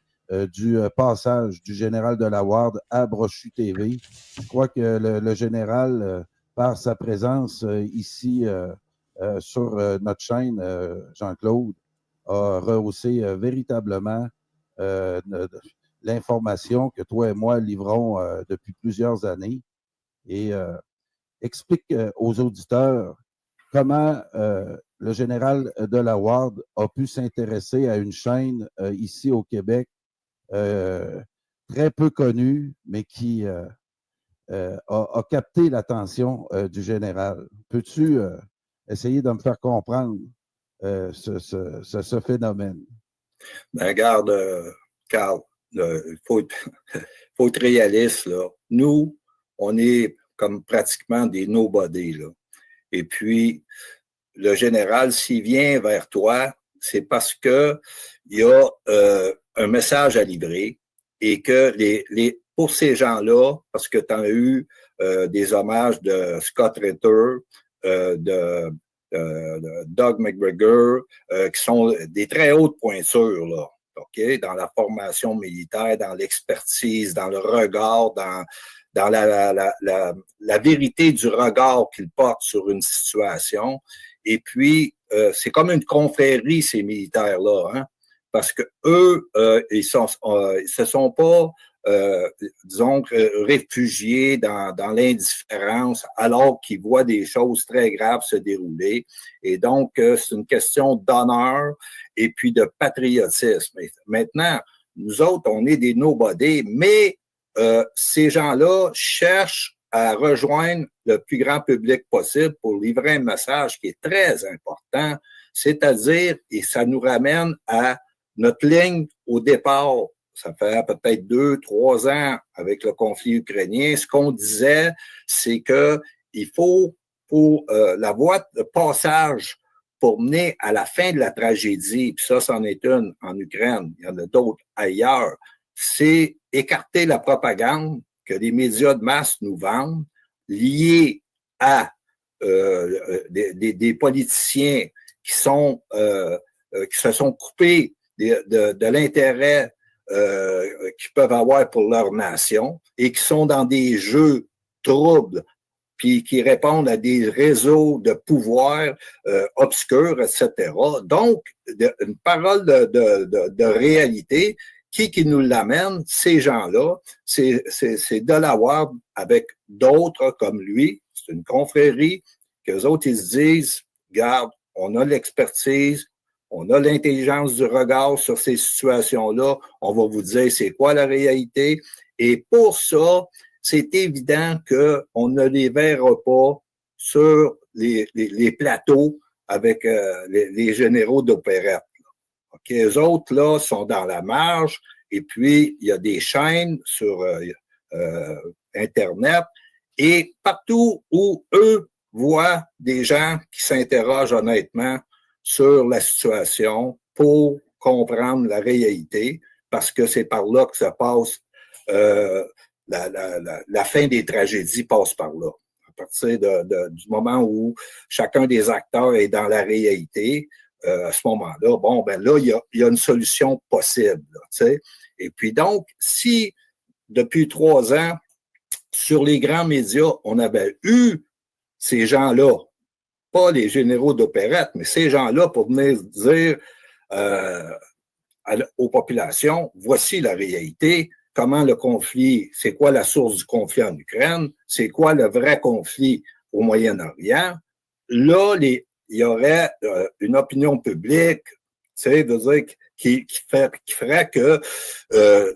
du passage du général Delawarde à Brochu TV. Je crois que le général, par sa présence ici sur notre chaîne, Jean-Claude, a rehaussé véritablement l'information que toi et moi livrons depuis plusieurs années et explique aux auditeurs comment le général Delawarde a pu s'intéresser à une chaîne ici au Québec très peu connue, mais qui a capté l'attention du général. Peux-tu essayer de me faire comprendre ce phénomène? Ben, regarde, Carl, il faut être réaliste, là. Nous, on est comme pratiquement des nobody, là. Et puis, le général, s'il vient vers toi, c'est parce que il y a un message à livrer et que pour ces gens-là, parce que tu as eu des hommages de Scott Ritter, de Doug Macgregor, qui sont des très hautes pointures, là, OK, dans la formation militaire, dans l'expertise, dans le regard, dans la vérité du regard qu'ils portent sur une situation. Et puis, c'est comme une confrérie, ces militaires-là, hein, parce que eux, ils se sont pas, disons, réfugiés dans l'indifférence alors qu'ils voient des choses très graves se dérouler. Et donc, c'est une question d'honneur et puis de patriotisme. Et maintenant, nous autres, on est des nobody, mais ces gens-là cherchent à rejoindre le plus grand public possible pour livrer un message qui est très important, c'est-à-dire, et ça nous ramène à notre ligne au départ, ça fait peut-être 2-3 ans avec le conflit ukrainien, ce qu'on disait, c'est que il faut, pour la voie de passage pour mener à la fin de la tragédie, puis ça, c'en est une en Ukraine, il y en a d'autres ailleurs, c'est écarter la propagande que les médias de masse nous vendent, liés à des politiciens qui se sont coupés de l'intérêt qu'ils peuvent avoir pour leur nation et qui sont dans des jeux troubles, puis qui répondent à des réseaux de pouvoir obscurs, etc. Donc, une parole de réalité. Qui nous l'amène? Ces gens-là, c'est Delawarde avec d'autres comme lui. C'est une confrérie qu'eux autres, ils se disent, regarde, on a l'expertise, on a l'intelligence du regard sur ces situations-là, on va vous dire c'est quoi la réalité. Et pour ça, c'est évident qu'on ne les verra pas sur les plateaux avec les généraux d'opérette. Okay, les autres, là, sont dans la marge. Et puis, il y a des chaînes sur Internet. Et partout où eux voient des gens qui s'interrogent honnêtement sur la situation pour comprendre la réalité, parce que c'est par là que ça passe, la fin des tragédies passe par là. À partir du moment où chacun des acteurs est dans la réalité, à ce moment-là, bon, ben là, il y a une solution possible, là, tu sais. Et puis donc, si depuis 3 ans, sur les grands médias, on avait eu ces gens-là, pas les généraux d'opérette, mais ces gens-là pour venir dire aux populations, voici la réalité, comment le conflit, c'est quoi la source du conflit en Ukraine, c'est quoi le vrai conflit au Moyen-Orient. Là, il y aurait une opinion publique, tu sais, de dire qui ferait que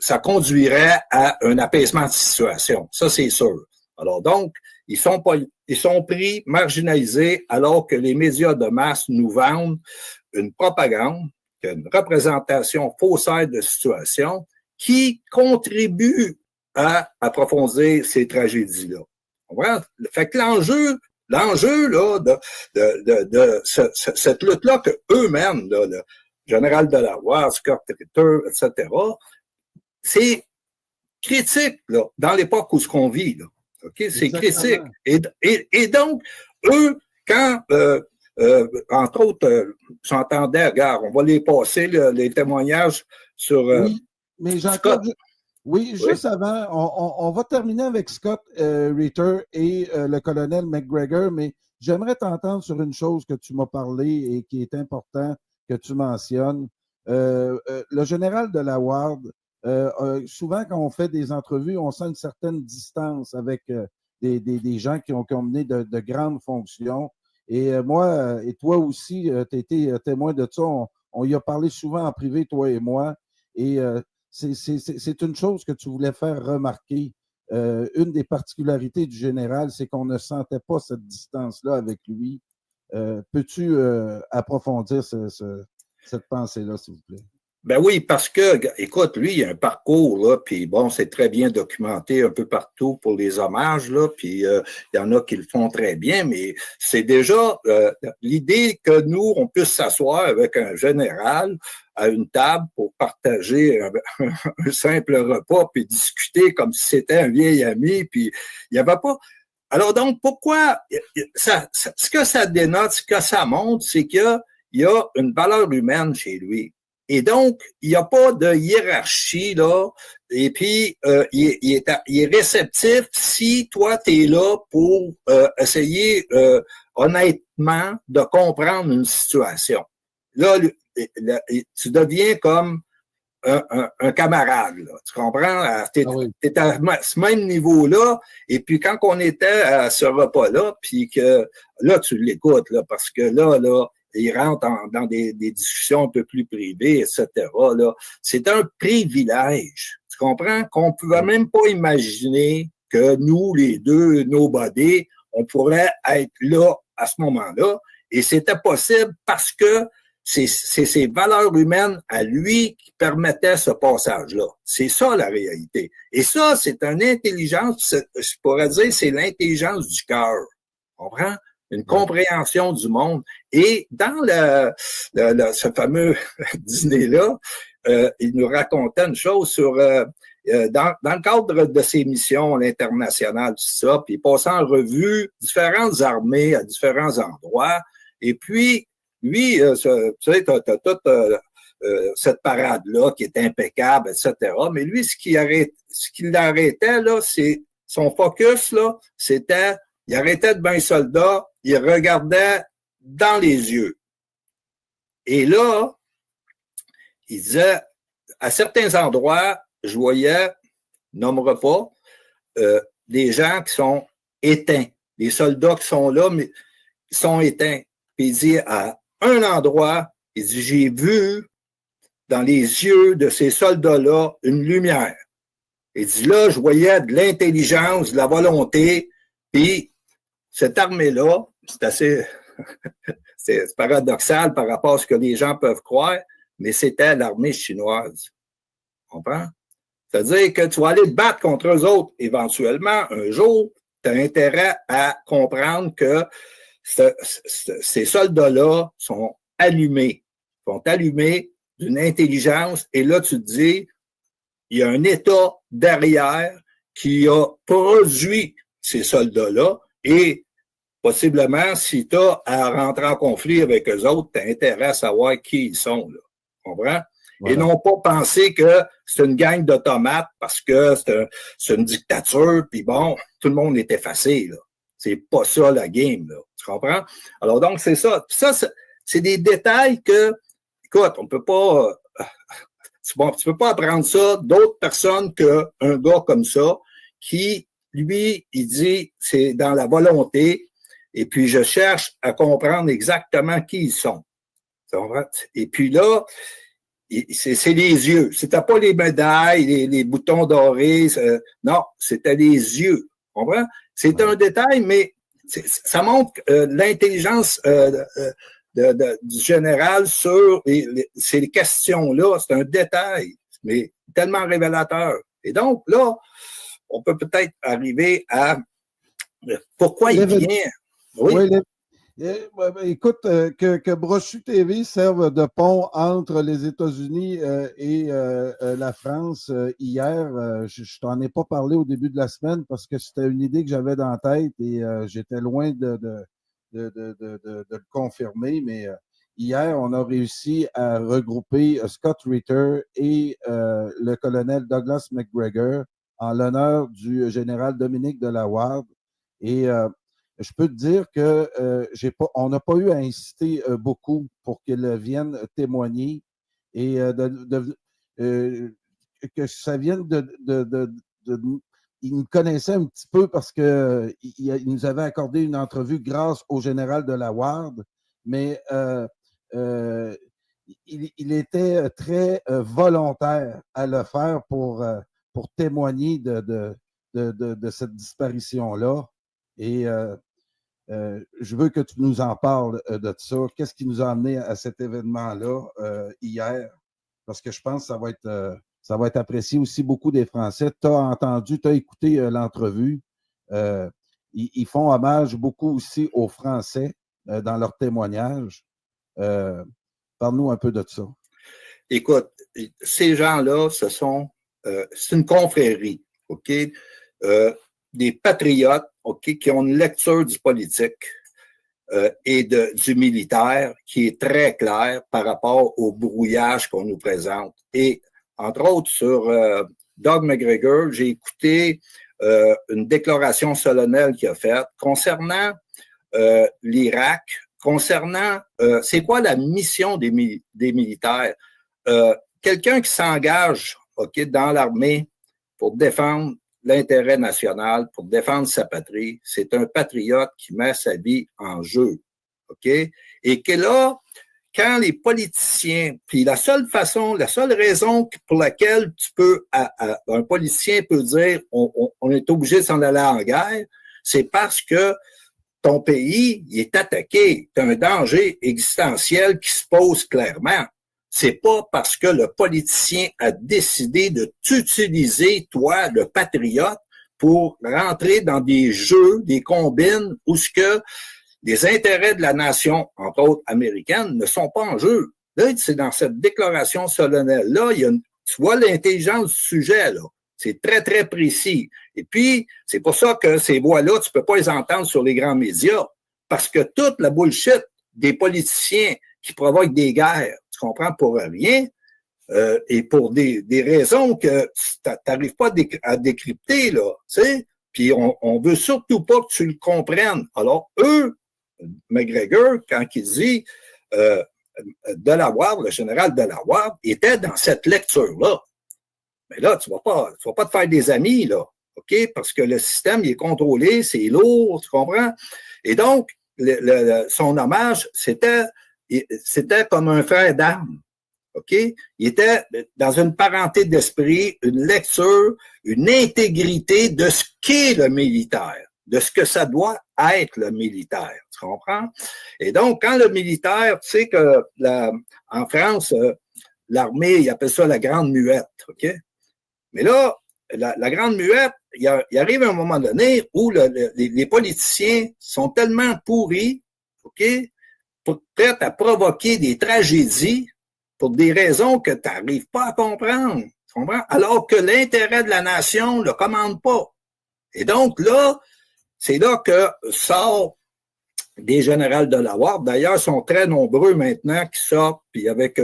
ça conduirait à un apaisement de situation. Ça, c'est sûr. Alors donc, ils sont pris, marginalisés, alors que les médias de masse nous vendent une propagande, une représentation faussaire de situation qui contribuent à approfondir ces tragédies-là. Fait que l'enjeu là de cette lutte-là que eux mènent, là, le général Delawarde, Scott Ritter, etc., c'est critique là, dans l'époque où ce qu'on vit. Là. Okay? C'est critique. Et donc, eux, quand entre autres, j'entendais, regarde, on va les passer, les témoignages sur oui, mais Scott. Oui, juste avant, on va terminer avec Scott Ritter et le colonel Macgregor, mais j'aimerais t'entendre sur une chose que tu m'as parlé et qui est important que tu mentionnes. Le général Delawarde, souvent quand on fait des entrevues, on sent une certaine distance avec des gens qui ont mené de grandes fonctions. Et moi, et toi aussi, tu as été témoin de ça. On y a parlé souvent en privé, toi et moi. Et c'est une chose que tu voulais faire remarquer. Une des particularités du général, c'est qu'on ne sentait pas cette distance-là avec lui. Peux-tu approfondir cette pensée-là, s'il vous plaît? Ben oui, parce que, écoute, lui, il a un parcours, là, puis bon, c'est très bien documenté un peu partout pour les hommages, là, puis il y en a qui le font très bien, mais c'est déjà l'idée que nous, on puisse s'asseoir avec un général à une table pour partager un simple repas, puis discuter comme si c'était un vieil ami, puis il n'y avait pas... Alors donc, pourquoi... ce que ça dénote, ce que ça montre, c'est qu'il y a une valeur humaine chez lui. Et donc, il n'y a pas de hiérarchie, là, et puis il est réceptif si toi, tu es là pour essayer honnêtement de comprendre une situation. Là, tu deviens comme un camarade, là, tu comprends? T'es à ce même niveau-là, et puis quand on était à ce repas-là, puis que là, tu l'écoutes, là, parce que là, il rentre dans des discussions un peu plus privées, etc. Là. C'est un privilège. Tu comprends? Qu'on ne pouvait même pas imaginer que nous, les deux, nobody, on pourrait être là à ce moment-là. Et c'était possible parce que c'est ces valeurs humaines à lui qui permettaient ce passage-là. C'est ça la réalité. Et ça, c'est une intelligence, je pourrais dire, c'est l'intelligence du cœur. Tu comprends? Une compréhension du monde. Et dans ce fameux dîner-là, il nous racontait une chose sur dans le cadre de ses missions à l'international, tout ça, puis il passait en revue différentes armées à différents endroits. Et puis, lui, tu sais, t'as toute cette parade-là qui est impeccable, etc. Mais lui, ce qui l'arrêtait, là, c'est son focus, là, c'était il arrêtait devant un soldat, il regardait dans les yeux. Et là, il disait, à certains endroits, je voyais, nommera pas, des gens qui sont éteints, des soldats qui sont là, mais qui sont éteints. Puis il dit, à un endroit, il dit, j'ai vu dans les yeux de ces soldats-là une lumière. Il dit, là, je voyais de l'intelligence, de la volonté, puis cette armée-là, c'est assez c'est paradoxal par rapport à ce que les gens peuvent croire, mais c'était l'armée chinoise. Tu comprends? C'est-à-dire que tu vas aller te battre contre eux autres éventuellement, un jour, tu as intérêt à comprendre que ces soldats-là sont allumés d'une intelligence, et là, tu te dis, il y a un État derrière qui a produit ces soldats-là, et possiblement, si tu as à rentrer en conflit avec eux autres, tu as intérêt à savoir qui ils sont. Là. Tu comprends? Voilà. Et non pas penser que c'est une gang d'automates parce que c'est une dictature, puis bon, tout le monde est effacé. Là. C'est pas ça la game. Là. Tu comprends? Alors donc, c'est ça. Ça, c'est des détails que, écoute, on peut pas... Bon, tu peux pas apprendre ça d'autres personnes qu'un gars comme ça qui, lui, il dit, c'est dans la volonté. Et puis, je cherche à comprendre exactement qui ils sont. Et puis là, c'est les yeux. C'était pas les médailles, les boutons dorés. Non, c'était les yeux. C'est un détail, mais ça montre l'intelligence du général sur ces questions-là. C'est un détail, mais tellement révélateur. Et donc, là, on peut peut-être arriver à pourquoi il vient. Oui, écoute, que Brochu TV serve de pont entre les États-Unis et la France hier, je t'en ai pas parlé au début de la semaine parce que c'était une idée que j'avais dans la tête et j'étais loin de le confirmer, mais hier, on a réussi à regrouper Scott Ritter et le colonel Douglas Macgregor en l'honneur du général Dominique Delawarde. Et je peux te dire que on n'a pas eu à insister beaucoup pour qu'ils viennent témoigner et que ça vienne ils nous connaissaient un petit peu parce que il nous avait accordé une entrevue grâce au général Delawarde, mais il était très volontaire à le faire pour témoigner de cette disparition-là. Et je veux que tu nous en parles de ça. Qu'est-ce qui nous a amené à cet événement-là hier? Parce que je pense que ça va être apprécié aussi beaucoup des Français. Tu as entendu, tu as écouté l'entrevue. Ils font hommage beaucoup aussi aux Français dans leurs témoignages. Parle-nous un peu de ça. Écoute, ces gens-là, c'est une confrérie, OK? Des patriotes, OK, qui ont une lecture du politique et du militaire qui est très claire par rapport au brouillage qu'on nous présente. Et entre autres, sur Doug Macgregor, j'ai écouté une déclaration solennelle qu'il a faite concernant l'Irak, concernant c'est quoi la mission des militaires. Quelqu'un qui s'engage, OK, dans l'armée pour défendre l'intérêt national, pour défendre sa patrie, c'est un patriote qui met sa vie en jeu, OK? Et que là, quand les politiciens, puis la seule raison pour laquelle un politicien peut dire on est obligé de s'en aller en guerre, c'est parce que ton pays il est attaqué, tu as un danger existentiel qui se pose clairement. C'est pas parce que le politicien a décidé de t'utiliser, toi, le patriote, pour rentrer dans des jeux, des combines où ce que les intérêts de la nation, entre autres américaine, ne sont pas en jeu. Là, c'est dans cette déclaration solennelle-là, tu vois l'intelligence du sujet, là. C'est très, très précis. Et puis, c'est pour ça que ces voix-là, tu peux pas les entendre sur les grands médias. Parce que toute la bullshit des politiciens qui provoquent des guerres, tu comprends, pour rien, et pour des raisons que tu n'arrives pas à décrypter, là, tu sais. Puis on veut surtout pas que tu le comprennes. Alors, Macgregor, quand il dit Delawarde, le général Delawarde, était dans cette lecture-là. Mais là, tu vas pas te faire des amis, là, OK? Parce que le système, il est contrôlé, c'est lourd, tu comprends? Et donc, son hommage, c'était comme un frère d'armes, OK? Il était dans une parenté d'esprit, une lecture, une intégrité de ce qu'est le militaire, de ce que ça doit être le militaire, tu comprends? Et donc, quand le militaire, tu sais que en France, l'armée, ils appellent ça la grande muette, OK? Mais là, la grande muette, il arrive un moment donné où les politiciens sont tellement pourris, OK, prêts à provoquer des tragédies pour des raisons que tu n'arrives pas à comprendre, tu comprends? Alors que l'intérêt de la nation ne le commande pas. Et donc là, c'est là que sort des généraux de Delawarde. D'ailleurs, sont très nombreux maintenant qui sortent, puis avec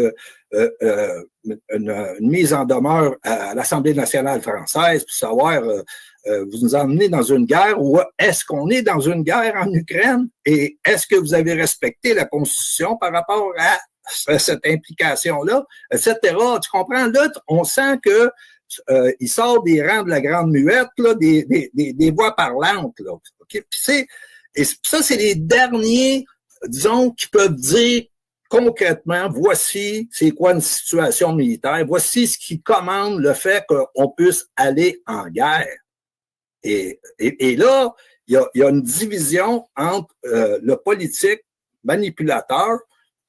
une mise en demeure à l'Assemblée nationale française pour savoir, vous nous emmenez dans une guerre ou est-ce qu'on est dans une guerre en Ukraine et est-ce que vous avez respecté la Constitution par rapport à cette implication-là, etc. Tu comprends? Là, on sent que il sort des rangs de la grande muette, là, des voix parlantes. Là. Okay? Puis et ça, c'est les derniers, disons, qui peuvent dire concrètement, voici c'est quoi une situation militaire, voici ce qui commande le fait qu'on puisse aller en guerre. Et là, il y a une division entre le politique manipulateur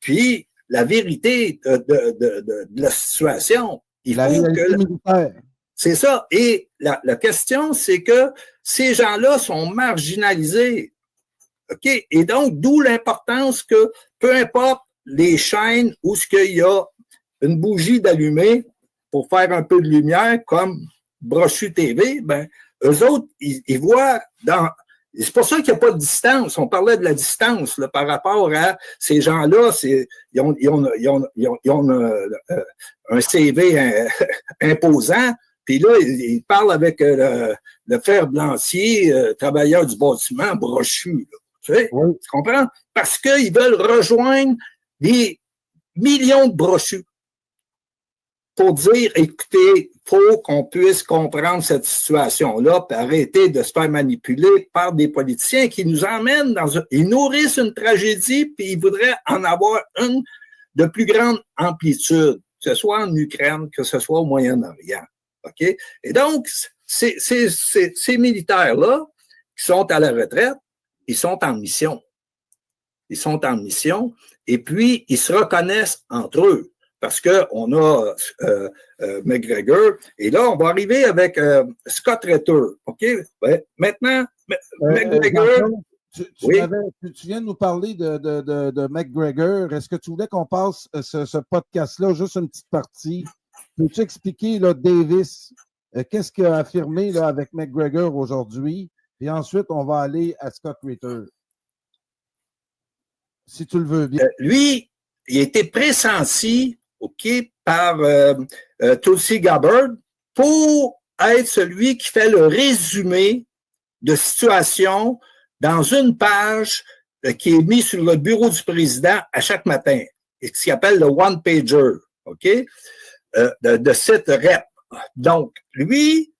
puis la vérité de la situation. Il faut que militaire. C'est ça. Et la question, c'est que ces gens-là sont marginalisés. OK? Et donc, d'où l'importance que, peu importe les chaînes où ce qu'il y a une bougie d'allumée pour faire un peu de lumière, comme Brochu TV, ben, eux autres, ils voient dans... C'est pour ça qu'il n'y a pas de distance. On parlait de la distance là, par rapport à ces gens-là. Ils ont un CV imposant. Puis là, ils parlent avec le fer-blancier, travailleur du bâtiment, Brochu. Tu sais, oui. Tu comprends? Parce qu'ils veulent rejoindre des millions de brochus pour dire, écoutez, il faut qu'on puisse comprendre cette situation-là et arrêter de se faire manipuler par des politiciens qui nous emmènent ils nourrissent une tragédie puis ils voudraient en avoir une de plus grande amplitude, que ce soit en Ukraine, que ce soit au Moyen-Orient. OK? Et donc, ces militaires-là qui sont à la retraite, ils sont en mission. Ils sont en mission et puis ils se reconnaissent entre eux. Parce qu'on a Macgregor, et là, on va arriver avec Scott Ritter. OK? Ouais. Maintenant, Macgregor. Tu viens de nous parler de Macgregor. Est-ce que tu voulais qu'on passe ce podcast-là, juste une petite partie? Peux-tu expliquer, là, Davis, qu'est-ce qu'il a affirmé là, avec Macgregor aujourd'hui? Puis ensuite, on va aller à Scott Ritter. Si tu le veux bien. Lui, il a été pressenti, OK, par Tulsi Gabbard pour être celui qui fait le résumé de situation dans une page qui est mise sur le bureau du président à chaque matin, et ce qu'il appelle le one-pager, OK, de cette rep. Donc, lui,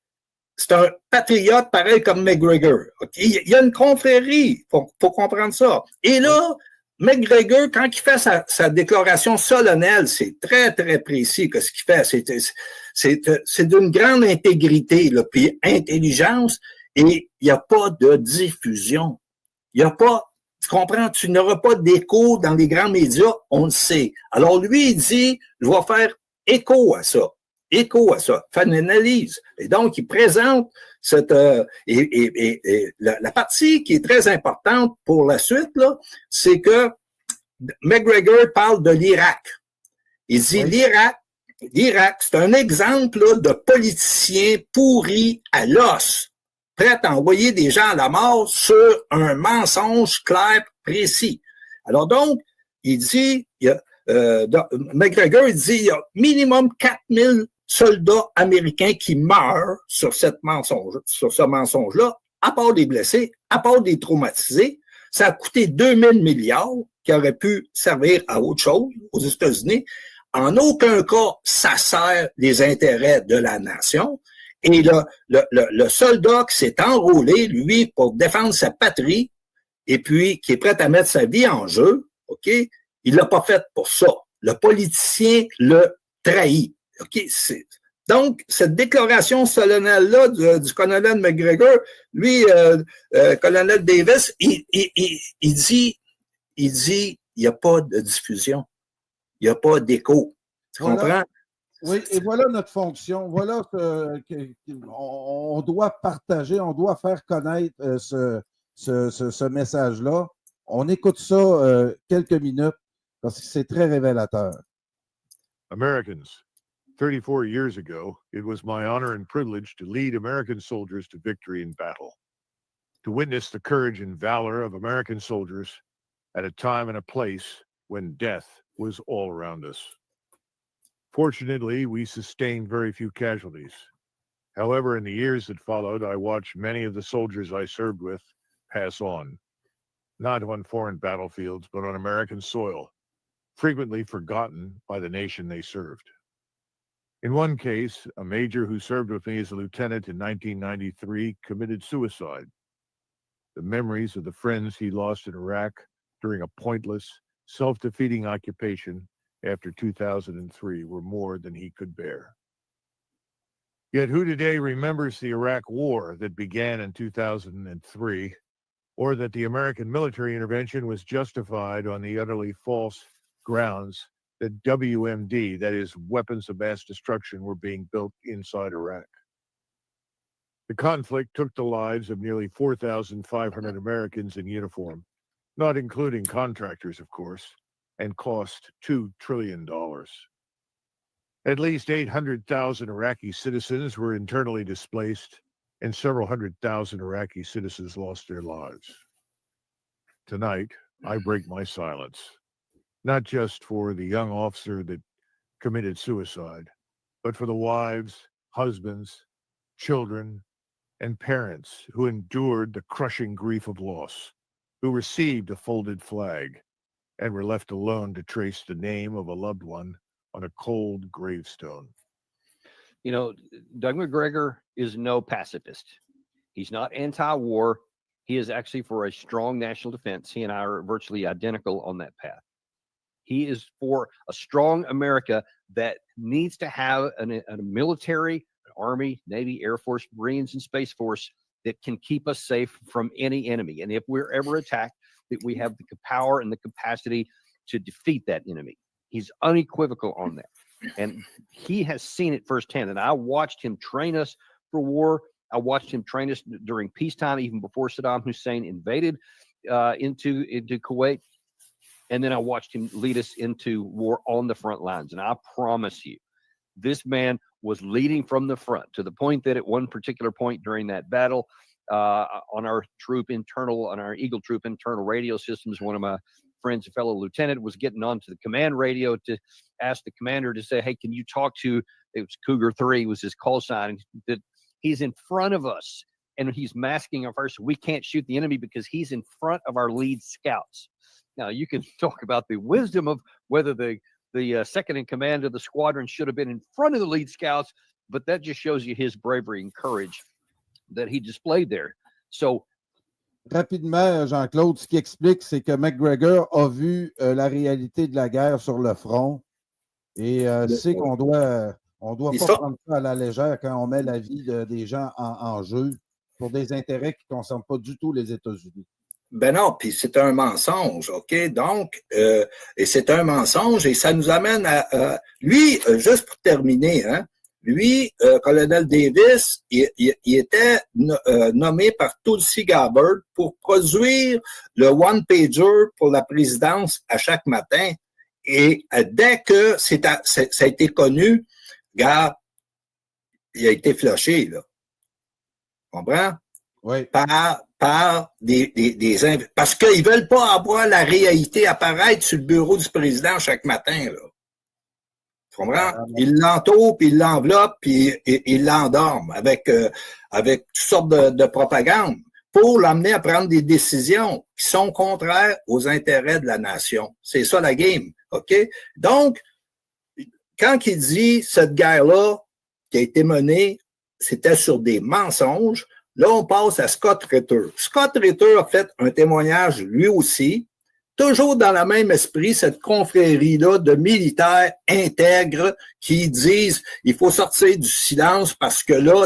c'est un patriote pareil comme Macgregor. Okay? Il y a une confrérie, faut comprendre ça. Et là, Macgregor, quand il fait sa déclaration solennelle, c'est très, très précis que ce qu'il fait. C'est d'une grande intégrité, là, puis intelligence, et il n'y a pas de diffusion. Il n'y a pas, tu comprends, tu n'auras pas d'écho dans les grands médias, on le sait. Alors lui, il dit, je vais faire écho à ça, faire une analyse. Et donc, il présente cette la partie qui est très importante pour la suite, là, c'est que Macgregor parle de l'Irak. Il dit l'Irak, c'est un exemple là, de politicien pourri à l'os, prêt à envoyer des gens à la mort sur un mensonge clair, précis. Alors donc, il dit, Macgregor, il dit, il y a minimum 4000 soldats américains qui meurent sur ce mensonge-là, à part des blessés, à part des traumatisés. Ça a coûté 2000 milliards qui auraient pu servir à autre chose aux États-Unis. En aucun cas, ça sert les intérêts de la nation. Et le soldat qui s'est enrôlé, lui, pour défendre sa patrie, et puis qui est prêt à mettre sa vie en jeu, OK, il l'a pas fait pour ça. Le politicien le trahit. OK, donc, cette déclaration solennelle-là du colonel Macgregor, lui, colonel Davis, il dit, il n'y a pas de diffusion. Il n'y a pas d'écho. Tu comprends? Oui, et voilà notre fonction. Voilà on doit partager, on doit faire connaître ce message-là. On écoute ça quelques minutes parce que c'est très révélateur. Americans, 34 years ago, it was my honor and privilege to lead American soldiers to victory in battle, to witness the courage and valor of American soldiers at a time and a place when death was all around us. Fortunately, we sustained very few casualties. However, in the years that followed, I watched many of the soldiers I served with pass on, not on foreign battlefields, but on American soil, frequently forgotten by the nation they served. In one case, a major who served with me as a lieutenant in 1993 committed suicide. The memories of the friends he lost in Iraq during a pointless, self-defeating occupation after 2003 were more than he could bear. Yet who today remembers the Iraq War that began in 2003, or that the American military intervention was justified on the utterly false grounds that WMD, that is, weapons of mass destruction, were being built inside Iraq. The conflict took the lives of nearly 4,500 Americans in uniform, not including contractors, of course, and cost $2 trillion. At least 800,000 Iraqi citizens were internally displaced, and several 100,000 Iraqi citizens lost their lives. Tonight, I break my silence, not just for the young officer that committed suicide, but for the wives, husbands, children, and parents who endured the crushing grief of loss, who received a folded flag and were left alone to trace the name of a loved one on a cold gravestone. You know, Doug Macgregor is no pacifist. He's not anti-war. He is actually for a strong national defense. He and I are virtually identical on that path. He is for a strong America that needs to have a military, an Army, Navy, Air Force, Marines, and Space Force that can keep us safe from any enemy. And if we're ever attacked, that we have the power and the capacity to defeat that enemy. He's unequivocal on that. And he has seen it firsthand. And I watched him train us for war. I watched him train us during peacetime, even before Saddam Hussein invaded into Kuwait. And then I watched him lead us into war on the front lines. And I promise you, this man was leading from the front, to the point that at one particular point during that battle, on our Eagle Troop internal radio systems, one of my friends, a fellow lieutenant, was getting onto the command radio to ask the commander to say, hey, can you talk to, it was Cougar 3 was his call sign, that he's in front of us and he's masking our first. We can't shoot the enemy because he's in front of our lead scouts. Now, you can talk about the wisdom of whether the second in command of the squadron should have been in front of the lead scouts, but that just shows you his bravery and courage that he displayed there. So, rapidement, Jean-Claude, ce qui explique, c'est que Macgregor a vu la réalité de la guerre sur le front et sait qu'on doit pas prendre ça à la légère quand on met la vie des gens en jeu pour des intérêts qui ne concernent pas du tout les États-Unis. Ben non, puis c'est un mensonge, OK? Donc, et c'est un mensonge et ça nous amène à lui, juste pour terminer, hein, lui, Colonel Davis, il était nommé par Tulsi Gabbard pour produire le one-pager pour la présidence à chaque matin. Et dès que ça a été connu, regarde, il a été flushé, là. Comprends? Oui. Par parce qu'ils veulent pas avoir la réalité apparaître sur le bureau du président chaque matin, là. Tu comprends? Ils l'entourent, puis ils l'enveloppent, puis ils l'endorment avec toutes sortes de propagande pour l'amener à prendre des décisions qui sont contraires aux intérêts de la nation. C'est ça la game, OK? Donc, quand il dit cette guerre-là qui a été menée, c'était sur des mensonges, là, on passe à Scott Ritter. Scott Ritter a fait un témoignage lui aussi, toujours dans le même esprit, cette confrérie-là de militaires intègres qui disent il faut sortir du silence parce que là,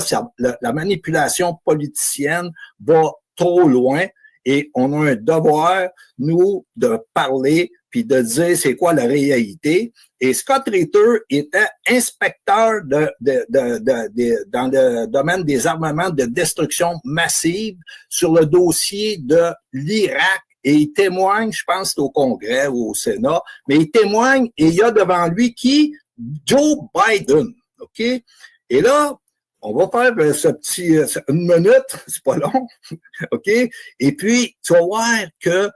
la manipulation politicienne va trop loin et on a un devoir, nous, de parler puis de dire c'est quoi la réalité. Et Scott Ritter était inspecteur dans le domaine des armements de destruction massive sur le dossier de l'Irak. Et il témoigne, je pense c'est au Congrès ou au Sénat, mais il témoigne et il y a devant lui qui? Joe Biden, OK? Et là, on va faire une minute, c'est pas long, OK? Et puis, tu vas voir que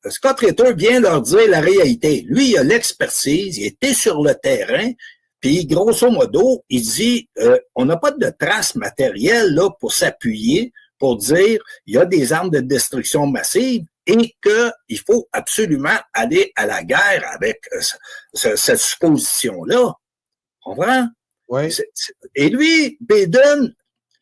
Scott Ritter vient leur dire la réalité. Lui, il a l'expertise, il était sur le terrain, puis grosso modo, il dit on n'a pas de traces matérielles là pour s'appuyer, pour dire il y a des armes de destruction massive et qu'il faut absolument aller à la guerre avec cette supposition-là. On comprend? Oui. Et lui, Biden,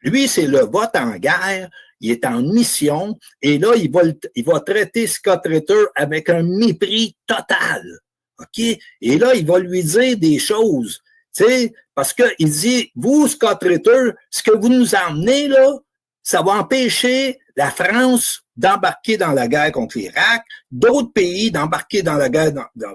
lui, c'est le vote en guerre. Il est en mission et là, il va traiter Scott Ritter avec un mépris total. OK? Et là, il va lui dire des choses. Tu sais, parce qu'il dit, vous, Scott Ritter, ce que vous nous emmenez, là, ça va empêcher la France d'embarquer dans la guerre contre l'Irak, d'autres pays d'embarquer dans la guerre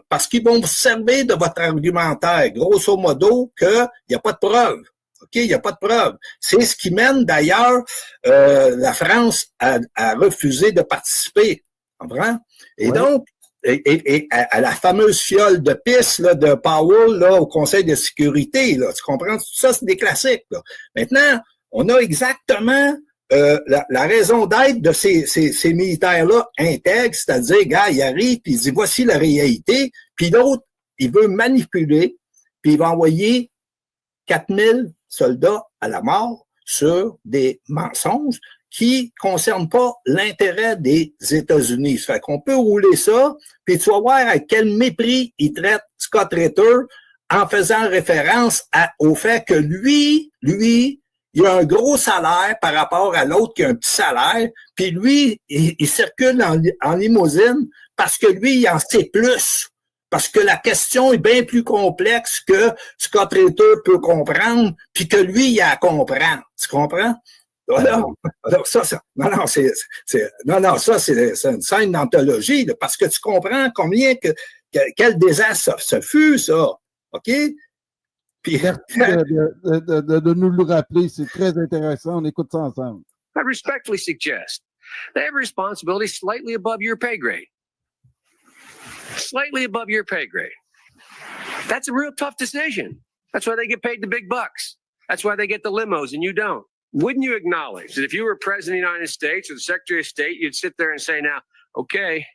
parce qu'ils vont vous servir de votre argumentaire, grosso modo, qu'il n'y a pas de preuve. OK, il n'y a pas de preuve. C'est ce qui mène d'ailleurs la France à refuser de participer. Comprends? Et donc, et à la fameuse fiole de piste là, de Powell là, au Conseil de sécurité, là, tu comprends? Tout ça, c'est des classiques. Là. Maintenant, on a exactement la raison d'être de ces militaires-là intègres, c'est-à-dire, gars, il arrive, puis il dit, voici la réalité, puis l'autre, il veut manipuler, puis il va envoyer 4000 soldats à la mort sur des mensonges qui concernent pas l'intérêt des États-Unis. Ça fait qu'on peut rouler ça, puis tu vas voir à quel mépris il traite Scott Ritter en faisant référence au fait que lui, il a un gros salaire par rapport à l'autre qui a un petit salaire, puis lui, il circule en limousine parce que lui, il en sait plus. Parce que la question est bien plus complexe que Scott Ritter peut comprendre, puis que lui, il a à comprendre. Tu comprends? Alors ça, c'est une scène d'anthologie, là, parce que tu comprends quel désastre ça fut, ça. OK? Puis, merci de nous le rappeler. C'est très intéressant. On écoute ça ensemble. I respectfully suggest they have responsibility slightly above your pay grade. Slightly above your pay grade. That's a real tough decision. That's why they get paid the big bucks. That's why they get the limos and you don't. Wouldn't you acknowledge that if you were president of the United States or the Secretary of State, you'd sit there and say, now, okay,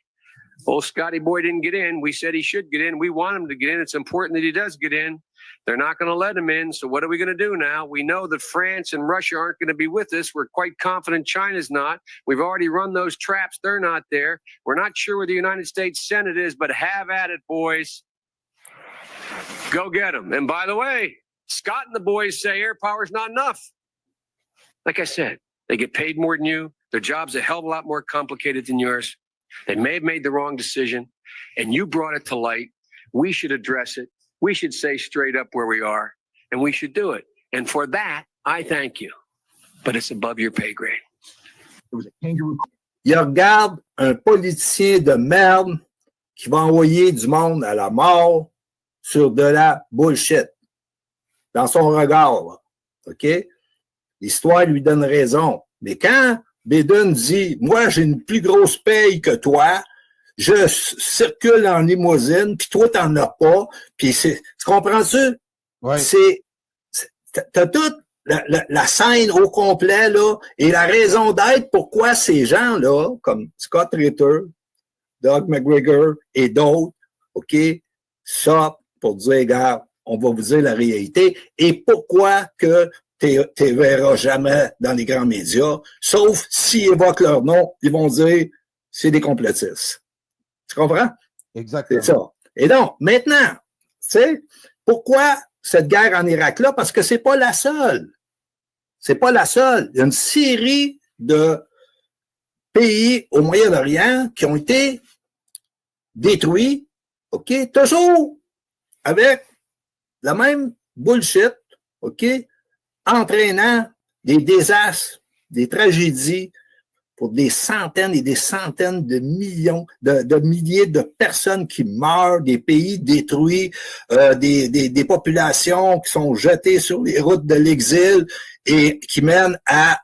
old Scotty boy didn't get in. We said he should get in. We want him to get in. It's important that he does get in. They're not going to let him in. So what are we going to do now? We know that France and Russia aren't going to be with us. We're quite confident China's not. We've already run those traps. They're not there. We're not sure where the United States Senate is, but have at it, boys. Go get them. And by the way, Scott and the boys say air power is not enough. Like I said, they get paid more than you. Their job's a hell of a lot more complicated than yours. They may have made the wrong decision, and you brought it to light. We should address it. We should say straight up where we are, and we should do it. And for that, I thank you. But it's above your pay grade. il regarde un politicien de merde qui va envoyer du monde à la mort sur de la bullshit. Dans son regard, là. OK? L'histoire lui donne raison. Mais quand Biden dit « Moi, j'ai une plus grosse paye que toi, je circule en limousine, puis toi, t'en as pas. » Puis tu comprends-tu? Ouais. T'as toute la scène au complet, là, et la raison d'être pourquoi ces gens-là, comme Scott Ritter, Doug Macgregor et d'autres, OK, sortent pour dire, regarde, on va vous dire la réalité, et pourquoi que tu verras jamais dans les grands médias, sauf s'ils évoquent leur nom, ils vont dire, c'est des complotistes. Tu comprends? Exactement. C'est ça. Et donc, maintenant, tu sais, pourquoi cette guerre en Irak-là? Parce que c'est pas la seule. C'est pas la seule. Il y a une série de pays au Moyen-Orient qui ont été détruits, OK, toujours avec la même bullshit, OK, entraînant des désastres, des tragédies pour des centaines et des centaines de millions, de milliers de personnes qui meurent, des pays détruits, des populations qui sont jetées sur les routes de l'exil et qui mènent à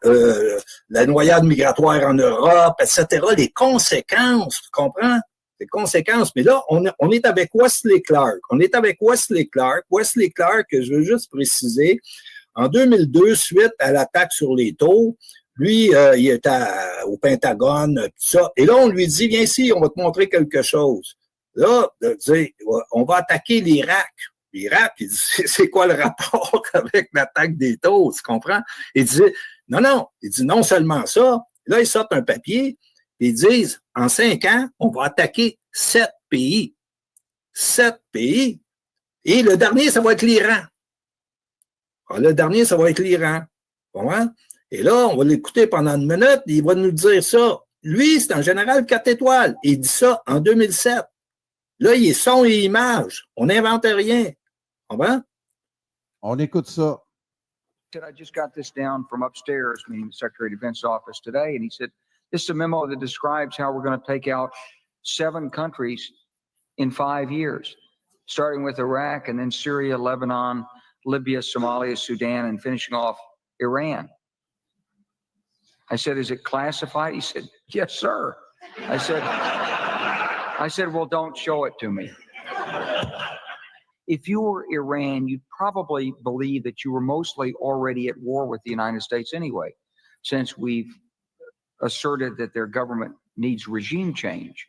la noyade migratoire en Europe, etc. Les conséquences, tu comprends? Les conséquences. Mais là, on est avec Wesley Clark. On est avec Wesley Clark. Wesley Clark, je veux juste préciser, en 2002, suite à l'attaque sur les taux, lui, il était au Pentagone, tout ça. Et là, on lui dit, viens ici, on va te montrer quelque chose. Là, on va attaquer l'Irak. L'Irak, il dit, c'est quoi le rapport avec l'attaque des taux, tu comprends? Il dit, non. Il dit, non seulement ça. Là, ils sortent un papier, et ils disent, en 5 ans, on va attaquer 7 pays. 7 pays. Et le dernier, ça va être l'Iran. Alors, le dernier, ça va être l'Iran. Comprends? Et là, on va l'écouter pendant une minute, il va nous dire ça. Lui, c'est un général 4 étoiles. Il dit ça en 2007. Là, il est son et image. On n'invente rien. Comprends? On écoute ça. I just got this down from upstairs, meaning the Secretary of Defense's office today, and he said, This is a memo that describes how we're going to take out 7 countries in 5 years, starting with Iraq and then Syria, Lebanon, Libya, Somalia, Sudan, and finishing off Iran. I said, is it classified? He said, yes, sir. I said, well, don't show it to me. If you were Iran, you'd probably believe that you were mostly already at war with the United States anyway, since we've asserted that their government needs regime change.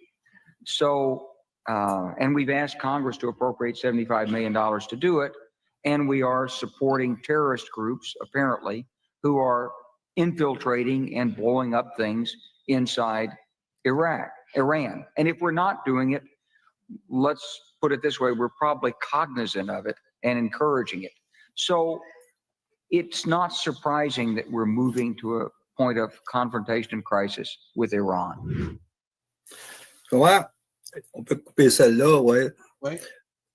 So, and we've asked Congress to appropriate $75 million to do it, and we are supporting terrorist groups, apparently, who are infiltrating and blowing up things inside Iran. And if we're not doing it, let's put it this way, we're probably cognizant of it and encouraging it. So it's not surprising that we're moving to a point of confrontation and crisis with Iran. Ouais, on peut couper celle-là, ouais. Ouais.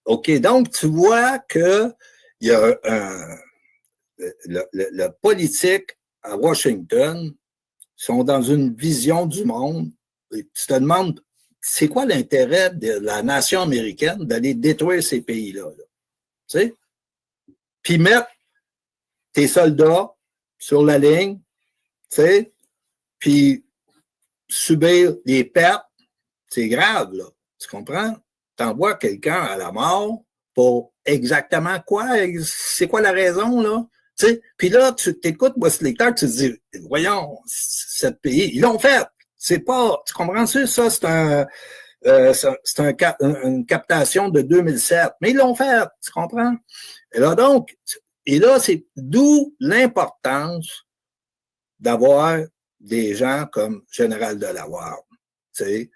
OK, donc tu vois que il y a le politique à Washington sont dans une vision du monde. Et tu te demandes, c'est quoi l'intérêt de la nation américaine d'aller détruire ces pays-là? Là? Tu sais? Puis mettre tes soldats sur la ligne, tu sais, puis subir des pertes, c'est grave, là. Tu comprends? T'envoies quelqu'un à la mort pour exactement quoi? C'est quoi la raison, là? Tu sais? Puis là, tu t'écoutes Wesley Lecter, tu te dis, voyons, ce pays, ils l'ont fait. C'est pas, tu comprends ça? Ça, c'est une captation de 2007. Mais ils l'ont fait, tu comprends? Et là, donc, c'est d'où l'importance d'avoir des gens comme Général Delawarde, tu sais,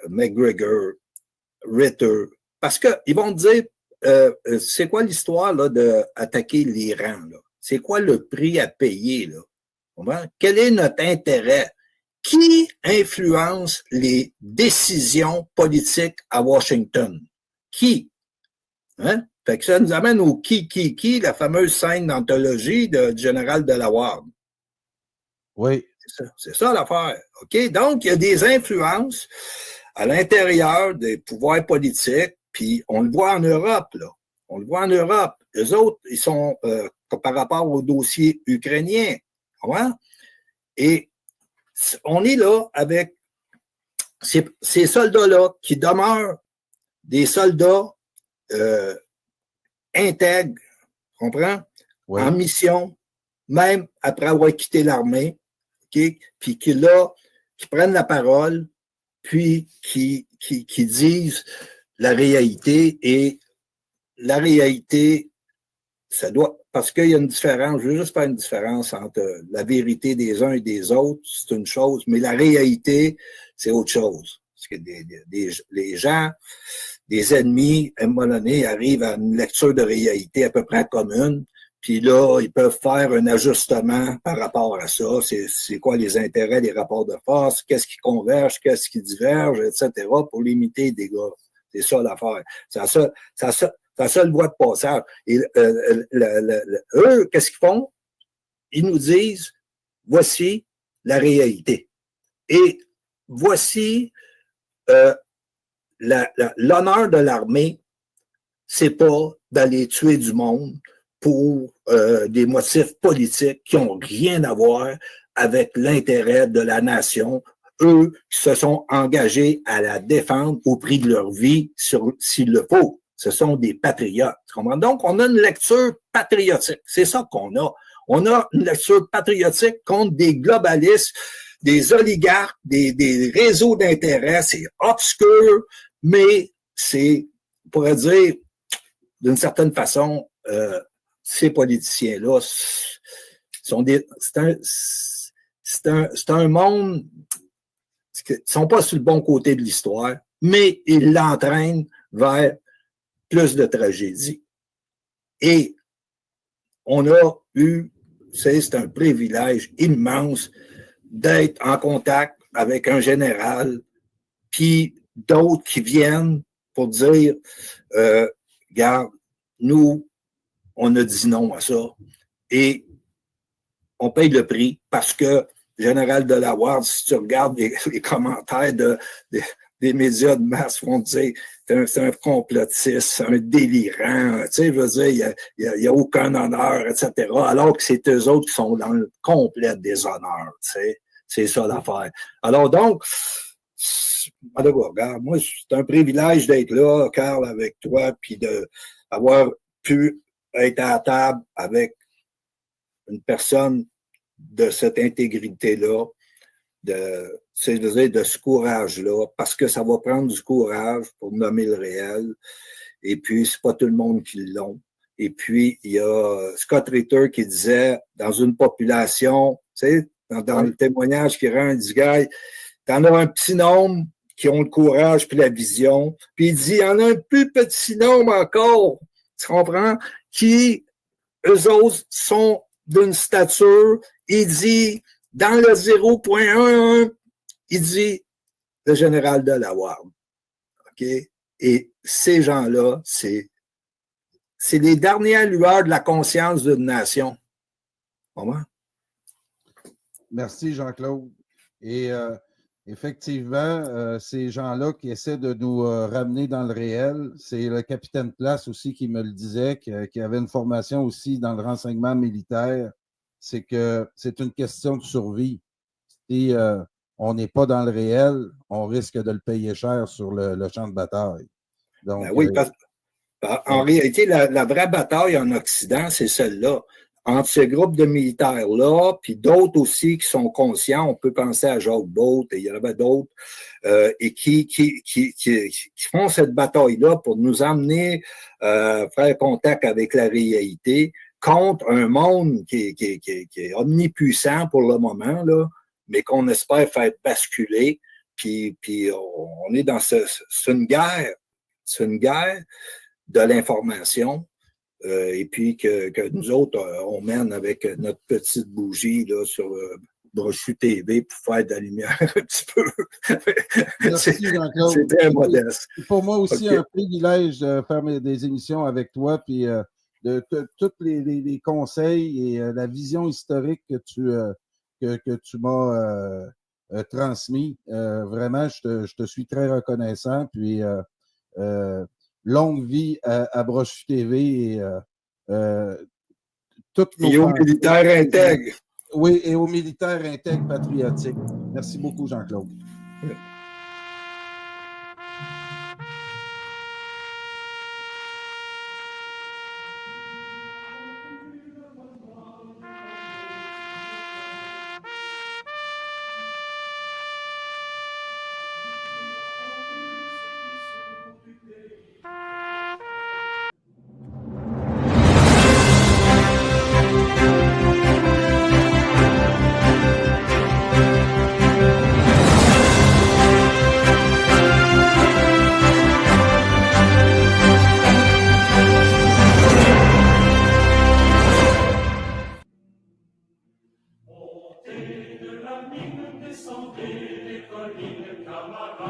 Macgregor, Ritter, parce qu'ils vont te dire, c'est quoi l'histoire là d'attaquer l'Iran? C'est quoi le prix à payer? Là? Quel est notre intérêt? Qui influence les décisions politiques à Washington? Qui? Hein? Fait que ça nous amène au qui, la fameuse scène d'anthologie de Général Delawarde. Oui. C'est ça l'affaire. OK? Donc, il y a des influences à l'intérieur des pouvoirs politiques, puis on le voit en Europe, là. On le voit en Europe. Les autres, ils sont par rapport au dossier ukrainien. Ouais? Et on est là avec ces soldats-là qui demeurent des soldats intègres, tu comprends? Oui. En mission, même après avoir quitté l'armée, okay? Puis qui prennent la parole, puis qui disent la réalité, et la réalité, ça doit, parce qu'il y a une différence, je veux juste faire une différence entre la vérité des uns et des autres, c'est une chose, mais la réalité, c'est autre chose. Parce que les gens, des ennemis, à un moment donné, arrivent à une lecture de réalité à peu près commune, puis là, ils peuvent faire un ajustement par rapport à ça. C'est quoi les intérêts, les rapports de force, qu'est-ce qui converge, qu'est-ce qui diverge, etc., pour limiter les dégâts. C'est ça l'affaire. C'est la seule voie de passage. Et eux, qu'est-ce qu'ils font? Ils nous disent, voici la réalité. Et voici l'honneur de l'armée, c'est pas d'aller tuer du monde pour des motifs politiques qui n'ont rien à voir avec l'intérêt de la nation. Eux qui se sont engagés à la défendre au prix de leur vie, s'il le faut. Ce sont des patriotes. Donc, on a une lecture patriotique. C'est ça qu'on a. On a une lecture patriotique contre des globalistes, des oligarques, des réseaux d'intérêt. C'est obscur, mais c'est, on pourrait dire, d'une certaine façon, ces politiciens-là sont c'est un monde qui ne sont pas sur le bon côté de l'histoire, mais ils l'entraînent vers plus de tragédie. Et on a eu, c'est un privilège immense d'être en contact avec un général, puis d'autres qui viennent pour dire, regarde, nous, on a dit non à ça et on paye le prix parce que général Delawarde, si tu regardes les commentaires des médias de masse, vont te dire c'est un complotiste, c'est un délirant, tu sais, je veux dire, il n'y a aucun honneur, etc. Alors que c'est eux autres qui sont dans le complet déshonneur, tu sais. C'est ça l'affaire. Alors donc, regarde, moi, c'est un privilège d'être là, Carl, avec toi, puis d'avoir pu être à la table avec une personne de cette intégrité-là, de ce courage-là, parce que ça va prendre du courage pour nommer le réel. Et puis, c'est pas tout le monde qui l'ont. Et puis, il y a Scott Ritter qui disait, dans une population, tu sais, dans le témoignage qu'il rend, il dit, gars, t'en as un petit nombre qui ont le courage puis la vision. Puis il dit, il y en a un plus petit nombre encore, tu comprends, qui, eux autres, sont d'une stature. Il dit, dans le 0.11, il dit, le général Delawarde. OK? Et ces gens-là, c'est les dernières lueurs de la conscience d'une nation. Comment? Merci, Jean-Claude. Et effectivement, ces gens-là qui essaient de nous ramener dans le réel, c'est le capitaine Place aussi qui me le disait, qui avait une formation aussi dans le renseignement militaire, c'est que c'est une question de survie. Si on n'est pas dans le réel, on risque de le payer cher sur le champ de bataille. Donc, ben oui, en réalité, la vraie bataille en Occident, c'est celle-là. Entre ce groupe de militaires-là, puis d'autres aussi qui sont conscients, on peut penser à Jacques Bolt, et il y en avait d'autres, et qui font cette bataille-là pour nous amener faire contact avec la réalité contre un monde qui est omnipuissant pour le moment, là, mais qu'on espère faire basculer. Puis on est dans c'est une guerre. C'est une guerre de l'information. Et puis que nous autres, on mène avec notre petite bougie là, sur Brochu TV pour faire de la lumière un petit peu. C'est très modeste. C'est pour moi aussi un privilège de faire des émissions avec toi, puis de tous les conseils et la vision historique que tu m'as transmis. Vraiment, je te suis très reconnaissant. Puis longue vie à Brochu TV et toutes nos aux militaires intègres. Oui, et aux militaires intègres patriotiques. Merci beaucoup, Jean-Claude. Oui.